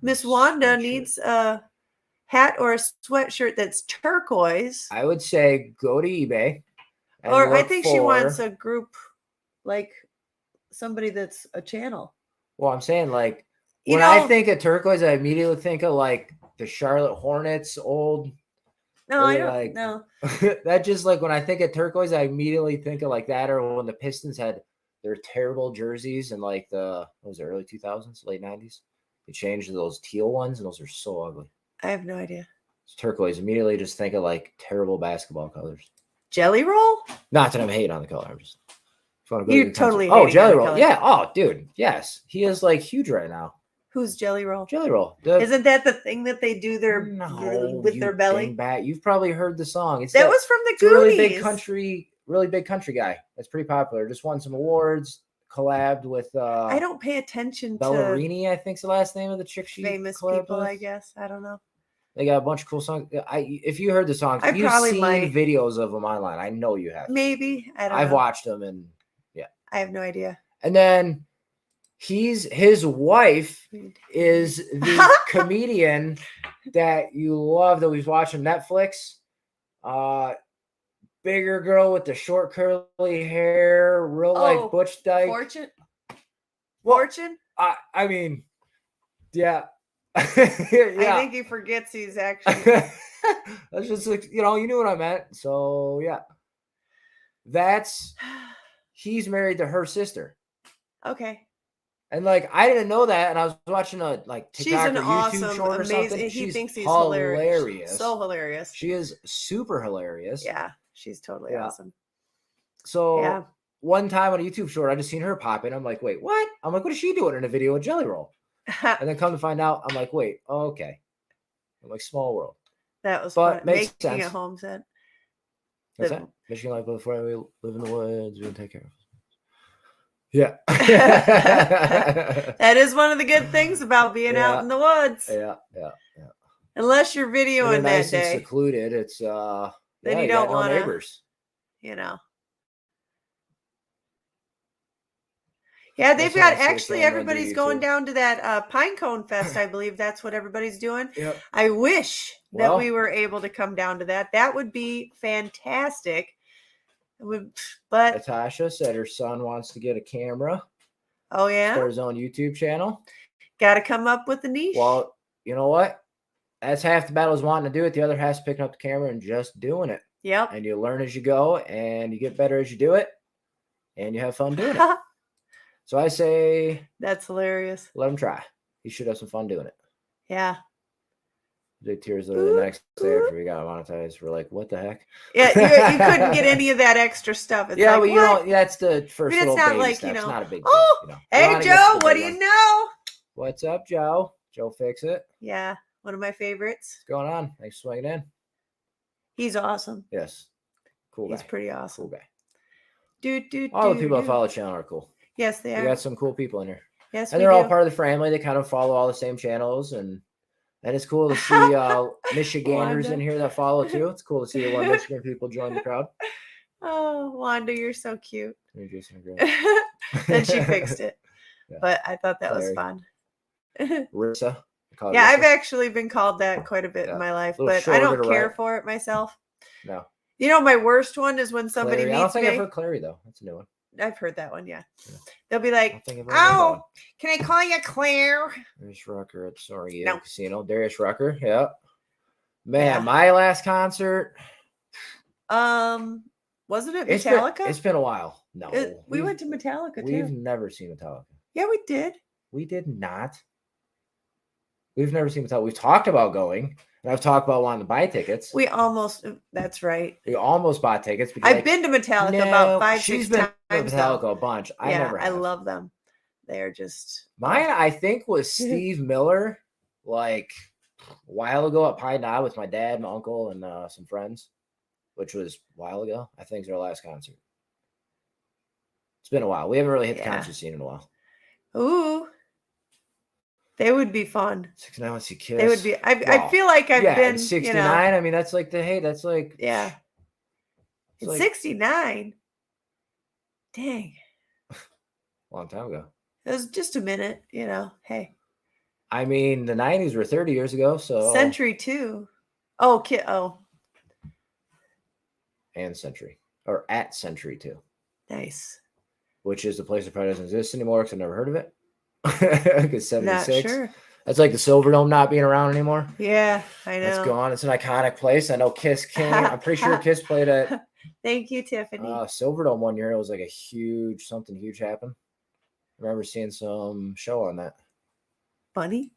Miss Wanda needs a hat or a sweatshirt that's turquoise.
I would say go to eBay.
Or I think she wants a group, like somebody that's a channel.
Well, I'm saying like when I think of turquoise, I immediately think of like the Charlotte Hornets old.
No, I don't know.
That just like when I think of turquoise, I immediately think of like that, or when the Pistons had their terrible jerseys in like the early 2000s, late 90s. They changed to those teal ones, and those are so ugly.
I have no idea.
It's turquoise. Immediately just think of like terrible basketball colors.
Jelly Roll?
Not that I'm hating on the color. I'm just.
You're totally.
Oh, Jelly Roll. Yeah. Oh, dude. Yes. He is like huge right now.
Who's Jelly Roll?
Jelly Roll.
Isn't that the thing that they do with their belly?
You've probably heard the song.
That was from the Goonies.
Really big country guy. That's pretty popular. Just won some awards. Collabed with.
I don't pay attention
Bellerini, I think's the last name of the chick she
famous people. I guess I don't know.
They got a bunch of cool songs. If you heard the songs, you've seen videos of them online. I know you have.
Maybe
I've watched them, and
I have no idea.
And then his wife is the comedian that you love that we've watched on Netflix. Bigger girl with the short curly hair, real like Butch Dyke.
Fortune?
I mean, yeah.
I think he forgets he's actually.
That's just like, you knew what I meant. So yeah. He's married to her sister.
Okay.
And like I didn't know that, and I was watching a TikTok
she's an
or YouTube
awesome,
short or
amazing.
something.
He thinks he's hilarious. So hilarious.
She is super hilarious.
Yeah, she's totally awesome.
So one time on a YouTube short, I just seen her pop in. I'm like, wait, what? I'm like, what is she doing in a video with Jelly Roll? And then come to find out, I'm like, wait, okay. I'm like, small world.
That was
But
fun.
makes
Making
sense.
a home set.
What's that? Michigan life before we live in the woods, we can take care of it. Yeah.
That is one of the good things about being out in the woods.
Yeah.
Unless you're videoing
nice
that day.
And secluded. It's
then you don't want
neighbors.
Yeah, they've got actually everybody's going down to that Pinecone Fest. I believe that's what everybody's doing.
Yep.
I wish that we were able to come down to that. That would be fantastic. But
Natasha said her son wants to get a camera.
Oh, yeah?
Start his own YouTube channel.
Got to come up with a niche.
Well, you know what? That's half the battle is wanting to do it. The other half is picking up the camera and just doing it.
Yep.
And you learn as you go, and you get better as you do it, and you have fun doing it. So I say...
That's hilarious.
Let him try. He should have some fun doing it.
Yeah.
The tears literally the next day after we got monetized. We're like, what the heck?
Yeah, you couldn't get any of that extra stuff. It's
yeah,
like,
well, you know, that's the first little
not
baby
like,
steps. It's not a big deal.
Oh,
you know.
Hey, Joe, what do you know?
What's up, Joe? Joe Fix It.
Yeah, one of my favorites.
What's going on? Thanks for swinging in.
He's awesome.
Yes. Cool guy.
He's pretty awesome.
Cool guy. All the people that follow the channel are cool.
Yes, they are.
We got some cool people in here.
Yes,
and they're all part of the family. They kind of follow all the same channels, and it's cool to see Michiganders in here that follow too. It's cool to see the one Michigan people join the crowd.
Oh, Wanda, you're so cute.
You're Jason
Then she fixed it. Yeah. But I thought that was fun.
Rissa.
Yeah, I've actually been called that quite a bit in my life, but I don't care for it myself.
No.
You know, my worst one is when somebody meets me.
I don't think I've heard Clary, though. That's a new one.
I've heard that one, yeah. They'll be like, oh, can I call you Claire?
Darius Rucker at Sorry Casino. Darius Rucker, yeah. Man, my last concert.
Wasn't it Metallica?
It's been a while. No.
We went to Metallica, too.
We've never seen Metallica.
Yeah, we did.
We did not. We've never seen Metallica. We've talked about going. And I've talked about wanting to buy tickets.
That's right.
We almost bought tickets.
Because I've been to Metallica about 5-6 times.
Metallica a bunch.
I love them. They are just.
Mine, I think, was Steve Miller, like a while ago at Pine Knob with my dad, my uncle, and some friends, which was a while ago. I think it's our last concert. It's been a while. We haven't really hit the concert scene in a while.
Ooh. They would be fun.
69 wants to kiss.
They would be. I feel like I've been
69. I mean, that's like that's like
It's like, 69. Dang.
Long time ago.
It was just a minute, Hey.
I mean, the 90s were 30 years ago, so
Century too. Oh,
and Century. Or at Century too.
Nice.
Which is the place that probably doesn't exist anymore because I've never heard of it. Because 76.
Not sure.
That's like the Silverdome not being around anymore.
Yeah, I know.
It's gone. It's an iconic place. I know Kiss came. I'm pretty sure Kiss played at.
Thank you, Tiffany.
Silverdome one year. It was like something huge happened. I remember seeing some show on that.
Bunny.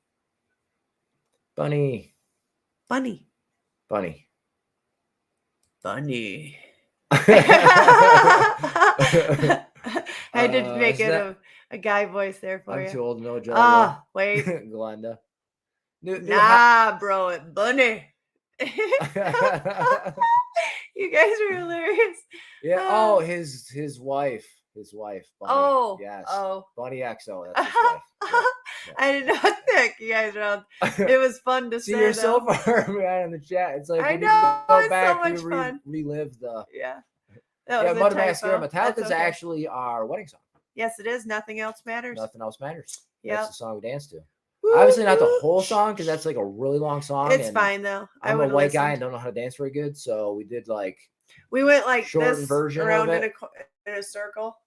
I
did make it a guy voice there for you.
I'm too old to know Joe.
Wait.
Glenda.
Bro, it Bunny. You guys are hilarious.
Yeah. His wife. Bunny. Yes. Bunny XO. That's his wife. Yeah.
I didn't know that you guys around. It was fun to
see.
Say
You're so far behind in the chat. It's like
I know.
Go back,
so much fun.
Relive the.
Yeah.
Mud Mascara. Metallica's actually our wedding song.
Yes, it is. Nothing else matters.
Nothing else matters.
Yeah.
That's the song we dance to. Obviously not the whole song because that's like a really long song.
It's fine though.
I'm a white guy and don't know how to dance very good, so we did
we went like
short version
around
of it.
in a circle.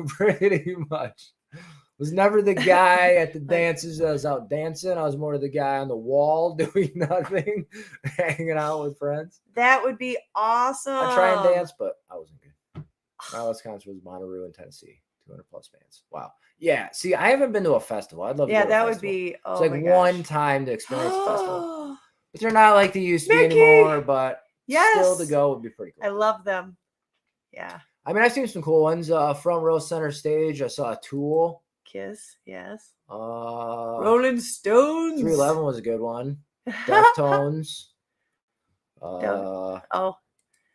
Pretty much. Was never the guy at the dances that was out dancing. I was more the guy on the wall doing nothing, hanging out with friends.
That would be awesome.
I try and dance, but I wasn't good. My last concert was Monterey in Tennessee. 200 plus bands. Wow. Yeah. See, I haven't been to a festival. I'd love to go to a festival. Would be. Oh, it's like one time to experience a festival. But they're not like they used to be anymore. But still to go would be pretty cool.
I love them. Yeah.
I mean, I've seen some cool ones. Front row center stage. I saw Tool.
Kiss, yes.
Rolling
Stones.
311 was a good one. Deftones.
Oh.
What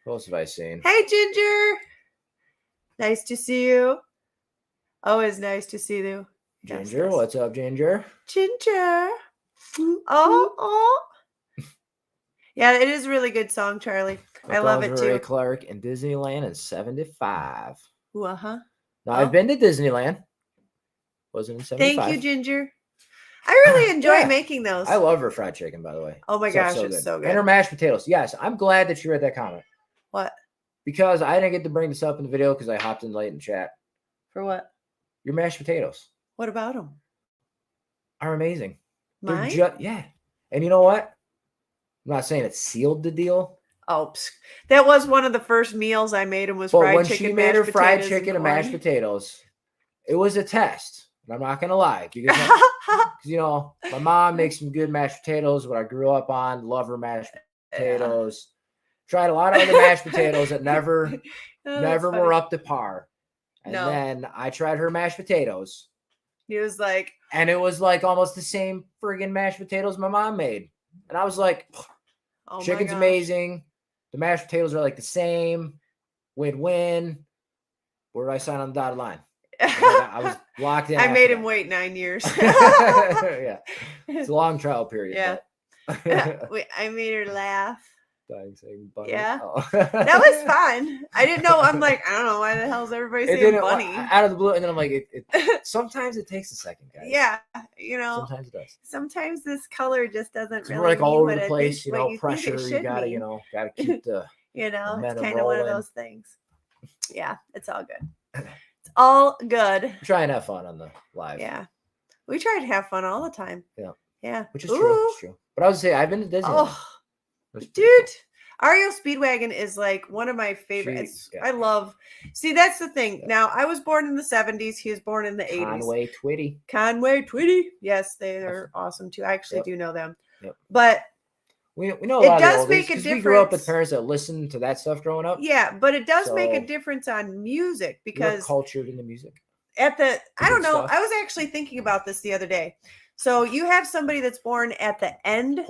else have I seen?
Hey, Ginger. Nice to see you. Always nice to see you.
Ginger,
yes.
What's up, Ginger?
Ginger. Oh. Yeah, it is a really good song, Charlie. I love it
Ray
too.
Clark in Disneyland in 75.
Uh-huh.
Now, I've been to Disneyland. Wasn't in 75.
Thank you, Ginger. I really enjoy making those.
I love her fried chicken, by the way.
Oh my gosh, it's so good.
And her mashed potatoes. Yes, I'm glad that you read that comment.
What?
Because I didn't get to bring this up in the video because I hopped in late in chat.
For what?
Your mashed potatoes.
What about them?
Are amazing.
Mine?
Yeah. And you know what? I'm not saying it sealed the deal.
Oh, that was one of the first meals I made and was fried chicken.
When she made her fried chicken and mashed potatoes, it was a test. And I'm not going to lie. Because, my mom makes some good mashed potatoes, what I grew up on. Love her mashed potatoes. Tried a lot of other mashed potatoes that never were up to par. And then I tried her mashed potatoes.
He was like...
And it was like almost the same friggin' mashed potatoes my mom made. And I was like, chicken's amazing. The mashed potatoes are like the same. Win-win. Where do I sign on the dotted line? I was locked in.
I made him wait 9 years.
Yeah. It's a long trial period.
Yeah. I made her laugh. Yeah.
Oh.
That was fun. I didn't know. I'm like, I don't know why the hell is everybody saying bunny
out of the blue, and then I'm like, sometimes it takes a second, guys.
Yeah,
sometimes it does.
Sometimes this color just doesn't really.
We're like all over the place,
you
pressure. You gotta, gotta keep the.
It's kind of one of those things. Yeah, it's all good. It's all good.
Try and have fun on the live.
Yeah, we try to have fun all the time. Yeah,
which is true. It's true. But I would say I've been to Disney.
Dude, Ario Speedwagon is like one of my favorites. I love. See, that's the thing. Now, I was born in the 70s. He was born in the 80s. Conway Twitty. Yes, they are awesome too. I actually do know them. But
we know a lot
it does make a difference.
We grew up with parents that listened to that stuff growing up.
Yeah, but it does make a difference on music because
cultured in the music.
I don't know. I was actually thinking about this the other day. So you have somebody that's born at the end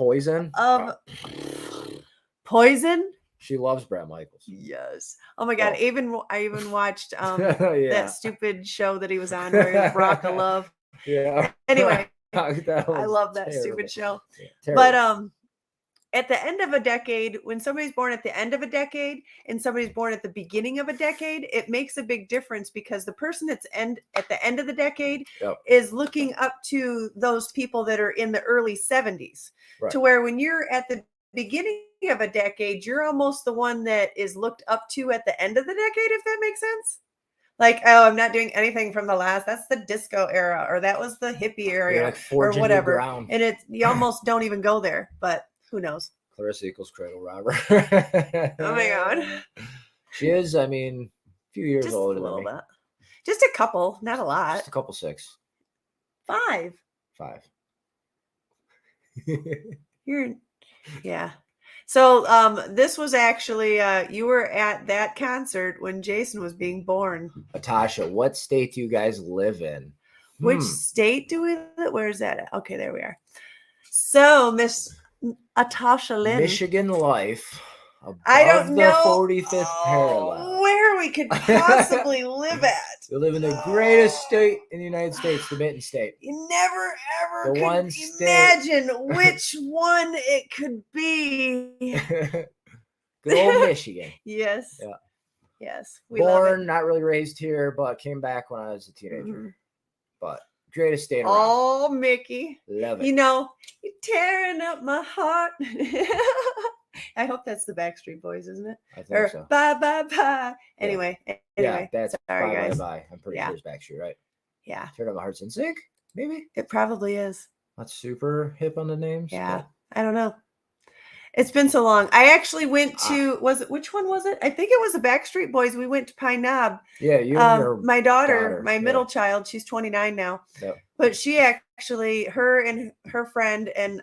Poison.
She loves Bret Michaels.
Yes. Oh my God. I even watched that stupid show that he was on where he was Rock of Love.
Yeah.
Anyway, I love that stupid show. Yeah, but at the end of a decade, when somebody's born at the end of a decade and somebody's born at the beginning of a decade, it makes a big difference because the person that's at the end of the decade is looking up to those people that are in the early 70s. Right. To where when you're at the beginning of a decade, you're almost the one that is looked up to at the end of the decade, if that makes sense. Like, oh, I'm not doing anything from the last. That's the disco era, or that was the hippie era, or whatever. And you almost don't even go there, but who knows?
Clarissa equals Cradle Robber.
Oh my God.
She is, a few years older than me.
Bit. Just a couple, not a lot.
Just a couple 6.
5. Yeah. So this was actually you were at that concert when Jason was being born.
Natasha, what state do you guys live in?
Which state do we live? Where's that at? Okay, there we are. So Miss Natasha Lynn.
Michigan life.
I don't know
the 45th parallel.
Where we could possibly live at.
We live in the greatest state in the United States, the Mitten State.
You never ever could imagine which one it could be.
Good old Michigan.
Yes.
Yeah.
Yes.
Born, not really raised here, but came back when I was a teenager. Mm-hmm. But greatest state around.
Oh, Mickey.
Love it.
You're tearing up my heart. I hope that's the Backstreet Boys, isn't it?
I think so.
Bye, bye, bye. Anyway.
Yeah, that's
sorry,
bye,
guys.
Bye. I'm pretty sure it's Backstreet, right?
Yeah.
Turn up my heart's in sync, maybe?
It probably is.
Not super hip on the names.
Yeah. But I don't know. It's been so long. I actually went to, which one was it? I think it was the Backstreet Boys. We went to Pine Knob.
Yeah, you and your
my daughter, my middle child, she's 29 now.
Yep.
But she actually, her and her friend and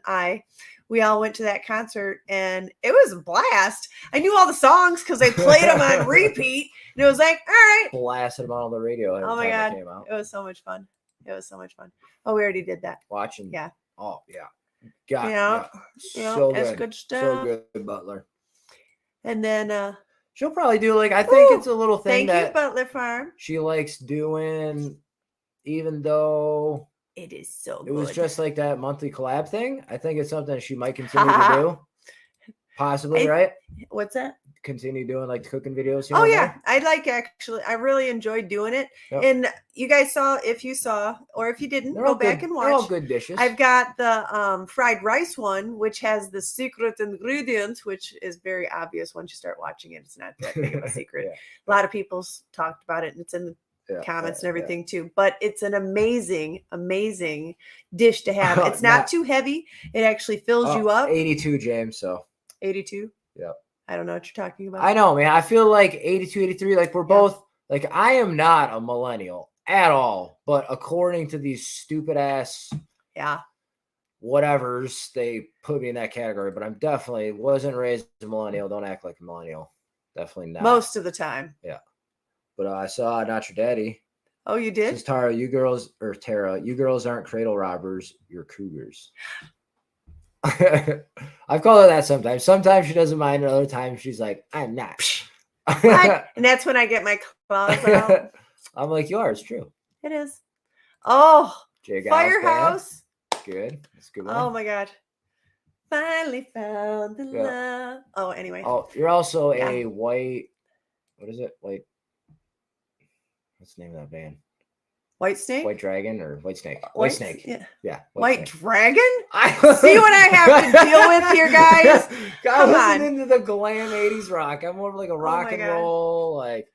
we all went to that concert and it was a blast. I knew all the songs because they played them on repeat. And it was like, all right.
Blasted them on the radio.
Oh my God. It was so much fun. It was so much fun. Oh, we already did that.
Watching.
Yeah.
Oh, yeah.
Yeah.
So
that's
good.
good stuff.
So good, Butler.
And then
she'll probably do I think it's a little thing
thank you, Butler Farm.
She likes doing, even though
it is so good.
It was just like that monthly collab thing. I think it's something she might continue to do. Possibly, right?
What's that?
Continue doing like cooking videos.
Oh yeah, I really enjoyed doing it. Yep. And you guys saw, if you saw, or if you didn't, go back and watch.
They're all good dishes.
I've got the fried rice one, which has the secret ingredients, which is very obvious once you start watching it. It's not that big of a secret. A lot of people's talked about it, and it's in the comments and everything too. But it's an amazing dish to have. It's not too heavy. It actually fills you up.
82, James. So
82.
Yeah.
I don't know what you're talking about.
I know, man. I feel like 82, 83, like we're both, like I am not a millennial at all, but according to these stupid ass whatevers, they put me in that category, but I'm definitely wasn't raised a millennial. Don't act like a millennial. Definitely not.
Most of the time.
Yeah. But I saw Not Your Daddy.
Oh, you did?
Says Tara, you girls aren't cradle robbers. You're cougars. I've called her that sometimes. Sometimes she doesn't mind. And other times she's like, I'm not.
And that's when I get my claws out.
I'm like, you are. It's true.
It is. Oh,
Firehouse. Good. That's a good one.
Oh my God. Finally found the love. Oh, anyway.
Oh, you're also a white. What is it? White. What's the name of that band?
White Snake?
White Dragon or White Snake? White Snake.
Yeah. White Dragon? See what I have to deal with here, guys?
I wasn't into the glam 80s rock. I'm more of like a rock and roll, like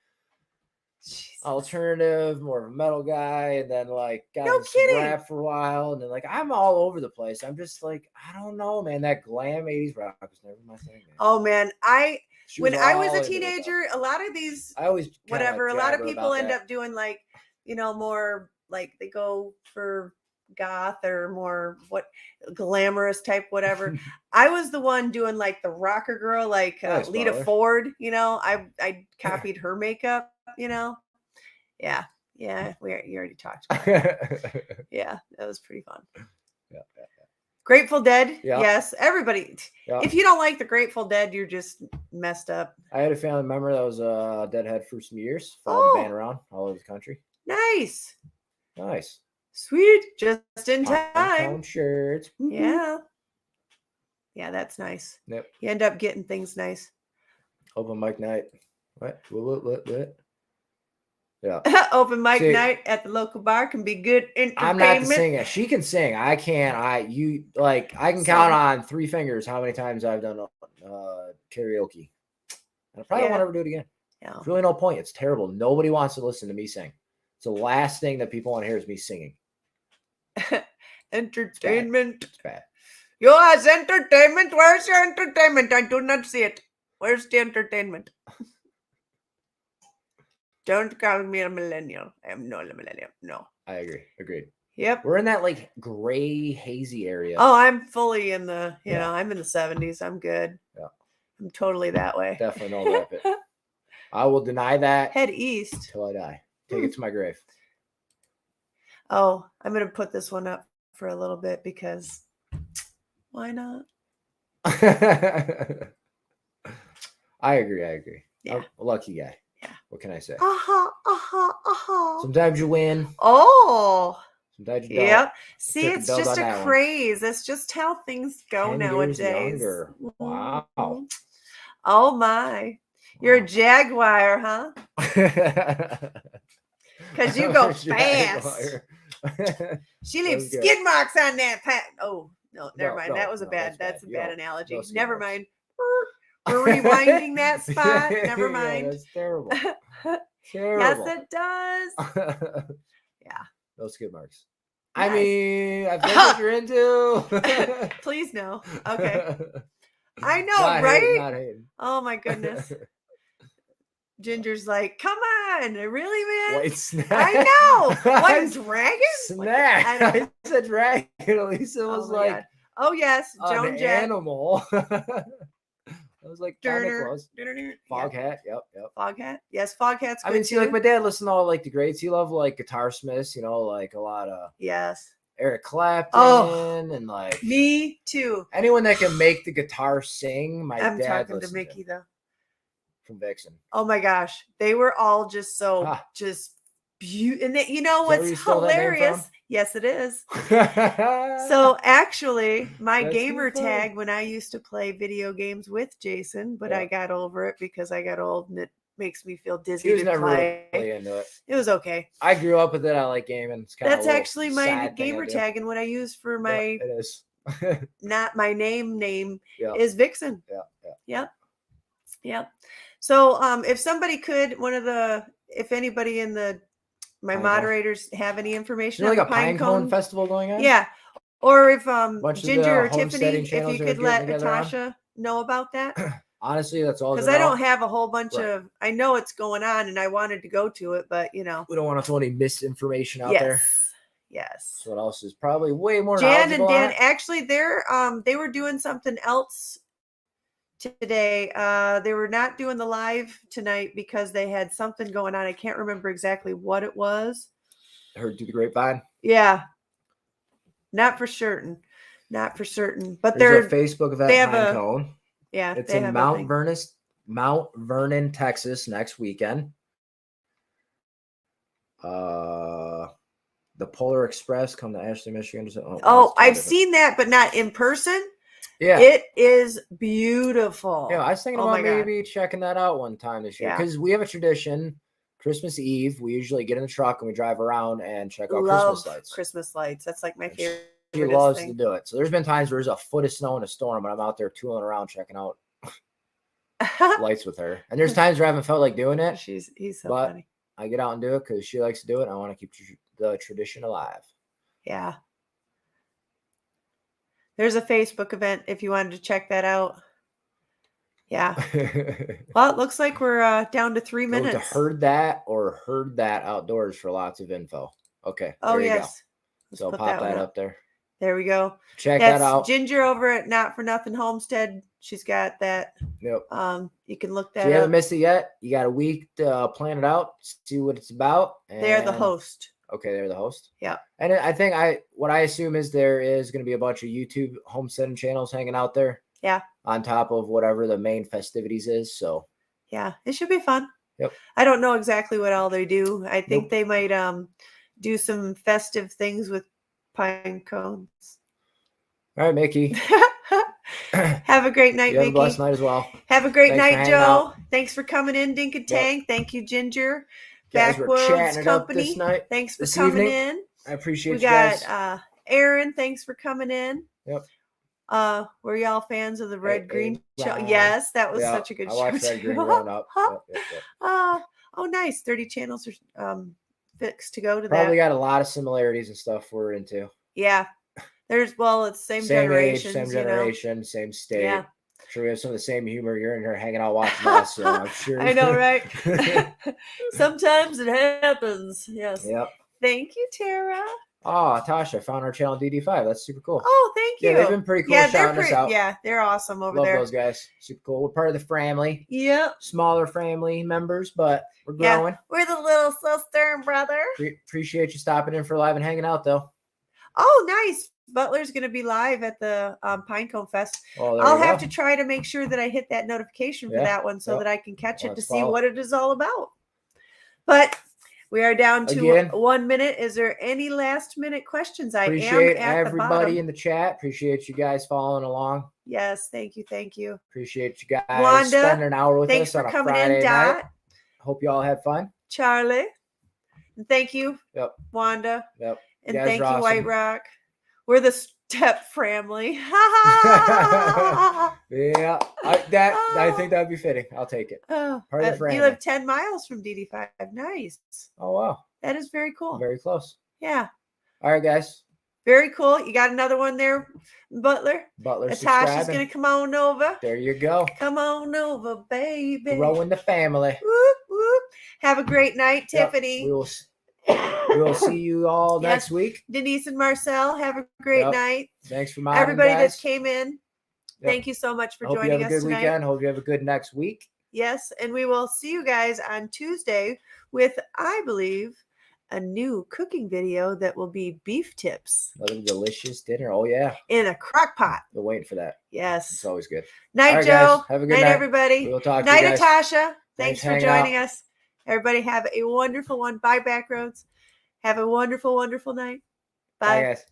alternative, more of a metal guy, and then like got into rap for a while, and then like I'm all over the place. I'm just like, I don't know, man. That glam 80s rock was never my thing, man.
Oh man, when I was a teenager, a lot of these a lot of people end up doing like, more like they go for goth or more glamorous type, whatever. I was the one doing like the rocker girl, like Lita Ford, I copied her makeup, Yeah. You already talked about it. Yeah, that was pretty fun.
Yeah.
Grateful Dead. Yeah. Yes. Everybody. Yeah. If you don't like the Grateful Dead, you're just messed up.
I had a family member that was a Deadhead for some years. Followed the band around all over the country.
Nice.
Sweet.
Just in time.
Shirts.
Yeah. Yeah, that's nice.
Yep.
You end up getting things nice.
Open mic night. What? Yeah.
Open mic night at the local bar can be good entertainment.
I'm not the singer. She can sing. I can't. I can count on 3 fingers how many times I've done karaoke. And I probably won't ever do it again.
Yeah.
There's really no point. It's terrible. Nobody wants to listen to me sing. It's the last thing that people want to hear is me singing.
Entertainment.
It's bad.
Yours entertainment. Where's your entertainment? I do not see it. Where's the entertainment? Don't call me a millennial. I am not a millennial. No.
I agree. Agreed.
Yep.
We're in that like gray, hazy area.
Oh, I'm fully in the, I'm in the 70s. I'm good.
Yeah.
I'm totally that way.
Definitely no rapid. I will deny that.
Head east.
Till I die. Take it to my grave.
Oh, I'm going to put this one up for a little bit because why not?
I agree.
Yeah.
I'm a lucky guy.
Yeah.
What can I say?
Sometimes
you win.
Oh.
Sometimes you don't.
Yep. See, it's just a craze. That's just how things go nowadays.
Younger. Wow.
Mm-hmm. Oh my. You're a jaguar, huh? Because you go fast. She leaves skid marks on that pat. Oh, no, never mind. That's a bad analogy. Never mind. We're rewinding that spot. Never mind.
Yeah, that's terrible.
Yes, it does. Yeah.
No skid marks. Nice. I mean, I think what you're into.
Please no. Okay. I know, right?
Not hating.
Oh my goodness. Ginger's like, come on, really, man?
White snack.
I know. What, dragon?
Snack. I said dragon. At least it was
God. Oh yes, Joan Jett.
Animal. It was like kind of close. Fog hat. Yep.
Fog hat. Yes, fog hat's good.
I mean, see, like my dad listened to all like the greats. He loved like guitar smiths, like a lot of Eric Clapton and like
me too.
Anyone that can make the guitar sing.
I'm talking to Mickey though.
From Vixen.
Oh my gosh, they were all just so just beautiful. And you know what's hilarious? Yes, it is. So actually, my gamer tag when I used to play video games with Jason, but I got over it because I got old and it makes me feel dizzy.
He was never really into it.
It was okay.
I grew up with it. I like gaming. It's
That's actually my gamer tag, and what I use for my
it is
not my name is Vixen. Yep. So if somebody could, if anybody in my moderators have any information on
like
the
a Pine Cone Festival going on?
Yeah. Or if Ginger or Tiffany, if you could let Natasha know about that.
Honestly, that's all.
Because I don't have a whole bunch of. I know it's going on, and I wanted to go to it, but we don't
want to throw any misinformation out there.
Yes.
So what else is probably way more?
Jan and Dan, actually, they were doing something else today. They were not doing the live tonight because they had something going on. I can't remember exactly what it was.
I heard through the grapevine.
Yeah. Not for certain. But
there's a Facebook event. They have Pine Cone.
Yeah.
It's in Mount Vernon, Texas next weekend. The Polar Express come to Ashley, Michigan.
I've seen that, but not in person.
Yeah,
it is beautiful.
Yeah, I was thinking about maybe checking that out one time this year because we have a tradition. Christmas Eve, we usually get in the truck and we drive around and check out Christmas lights.
Christmas lights. That's like my favorite.
She loves to do it. So there's been times where there's a foot of snow in a storm, and I'm out there tooling around checking out lights with her. And there's times where I haven't felt like doing it.
He's so funny.
I get out and do it because she likes to do it. And I want to keep the tradition alive.
Yeah. There's a Facebook event if you wanted to check that out. Yeah. Well, it looks like we're down to 3 minutes.
To heard that outdoors for lots of info. Okay.
Oh, yes.
So pop that up there.
There we go.
Check that out.
Ginger over at Not For Nothing Homestead. She's got that.
Yep.
You can look that
up. If you haven't missed it yet, you got a week to plan it out, see what it's about.
They're the host.
Okay, they're the host.
Yeah.
And I think what I assume is there is going to be a bunch of YouTube homesteading channels hanging out there.
Yeah.
On top of whatever the main festivities is. So.
Yeah, it should be fun.
Yep.
I don't know exactly what all they do. I think they might do some festive things with pine cones.
All right, Mickey.
Have a great night,
Mickey.
Have
a blessed night as well.
Have a great night, Joe. Thanks for coming in, Dink and Tank. Thank you, Ginger. Backwoods Company. Thanks for coming in.
I appreciate you guys.
We got Aaron. Thanks for coming in.
Yep.
Were y'all fans of the Red Green show? Yes, that was such a good show.
I watched Red Green growing up.
Oh, nice. 30 channels are fixed to go to
Probably got a lot of similarities and stuff we're into.
Yeah. It's same generation.
Same generation, same state. Yeah. Sure, we have some of the same humor. You're in here hanging out watching us, so I'm sure.
I know, right? Sometimes it happens. Yes.
Yep.
Thank you, Tara.
Oh, Tasha, I found our channel DD5. That's super cool.
Oh, thank you.
Yeah, they've been pretty cool shouting us out.
Yeah, they're awesome over there.
Love those guys. Super cool. We're part of the family.
Yep.
Smaller family members, but we're growing.
Yeah, we're the little sister and brother.
Appreciate you stopping in for live and hanging out, though.
Oh, nice. Butler's going to be live at the Pinecone Fest. I'll have to try to make sure that I hit that notification for that one so that I can catch it to see what it is all about. But we are down to 1 minute. Is there any last minute questions?
Appreciate everybody in the chat. Appreciate you guys following along.
Yes, thank you.
Appreciate you guys
Wanda,
spending an hour with us on a Friday night. Hope you all had fun.
Charlie, and thank you.
Yep.
Wanda.
Yep.
And thank you, awesome. White Rock. We're the Step family.
Yeah, I think that'd be fitting. I'll take it.
Part of the family. You live 10 miles from DD5. Nice.
Oh, wow.
That is very cool.
Very close.
Yeah.
All right, guys.
Very cool. You got another one there, Butler? Natasha's going to come on over.
There you go.
Come on over, baby.
Growing the family.
Whoop, whoop. Have a great night, Tiffany.
We will see you all next week.
Denise and Marcel, have a great night.
Thanks for modding,
everybody
guys.
that came in. Thank you so much for joining us tonight.
Hope you have a good weekend. Hope you have a good next week.
Yes, and we will see you guys on Tuesday with, I believe, a new cooking video that will be beef tips.
Another delicious dinner. Oh, yeah.
In a crock pot.
We're waiting for that.
Yes.
It's always good.
Night,
right,
Joe.
Guys. Have a good night,
everybody.
We'll talk
night,
to you guys.
Natasha. Thanks for joining
out.
us. Everybody have a wonderful one. Bye, Backroads. Have a wonderful, wonderful night. Bye.
Bye, guys.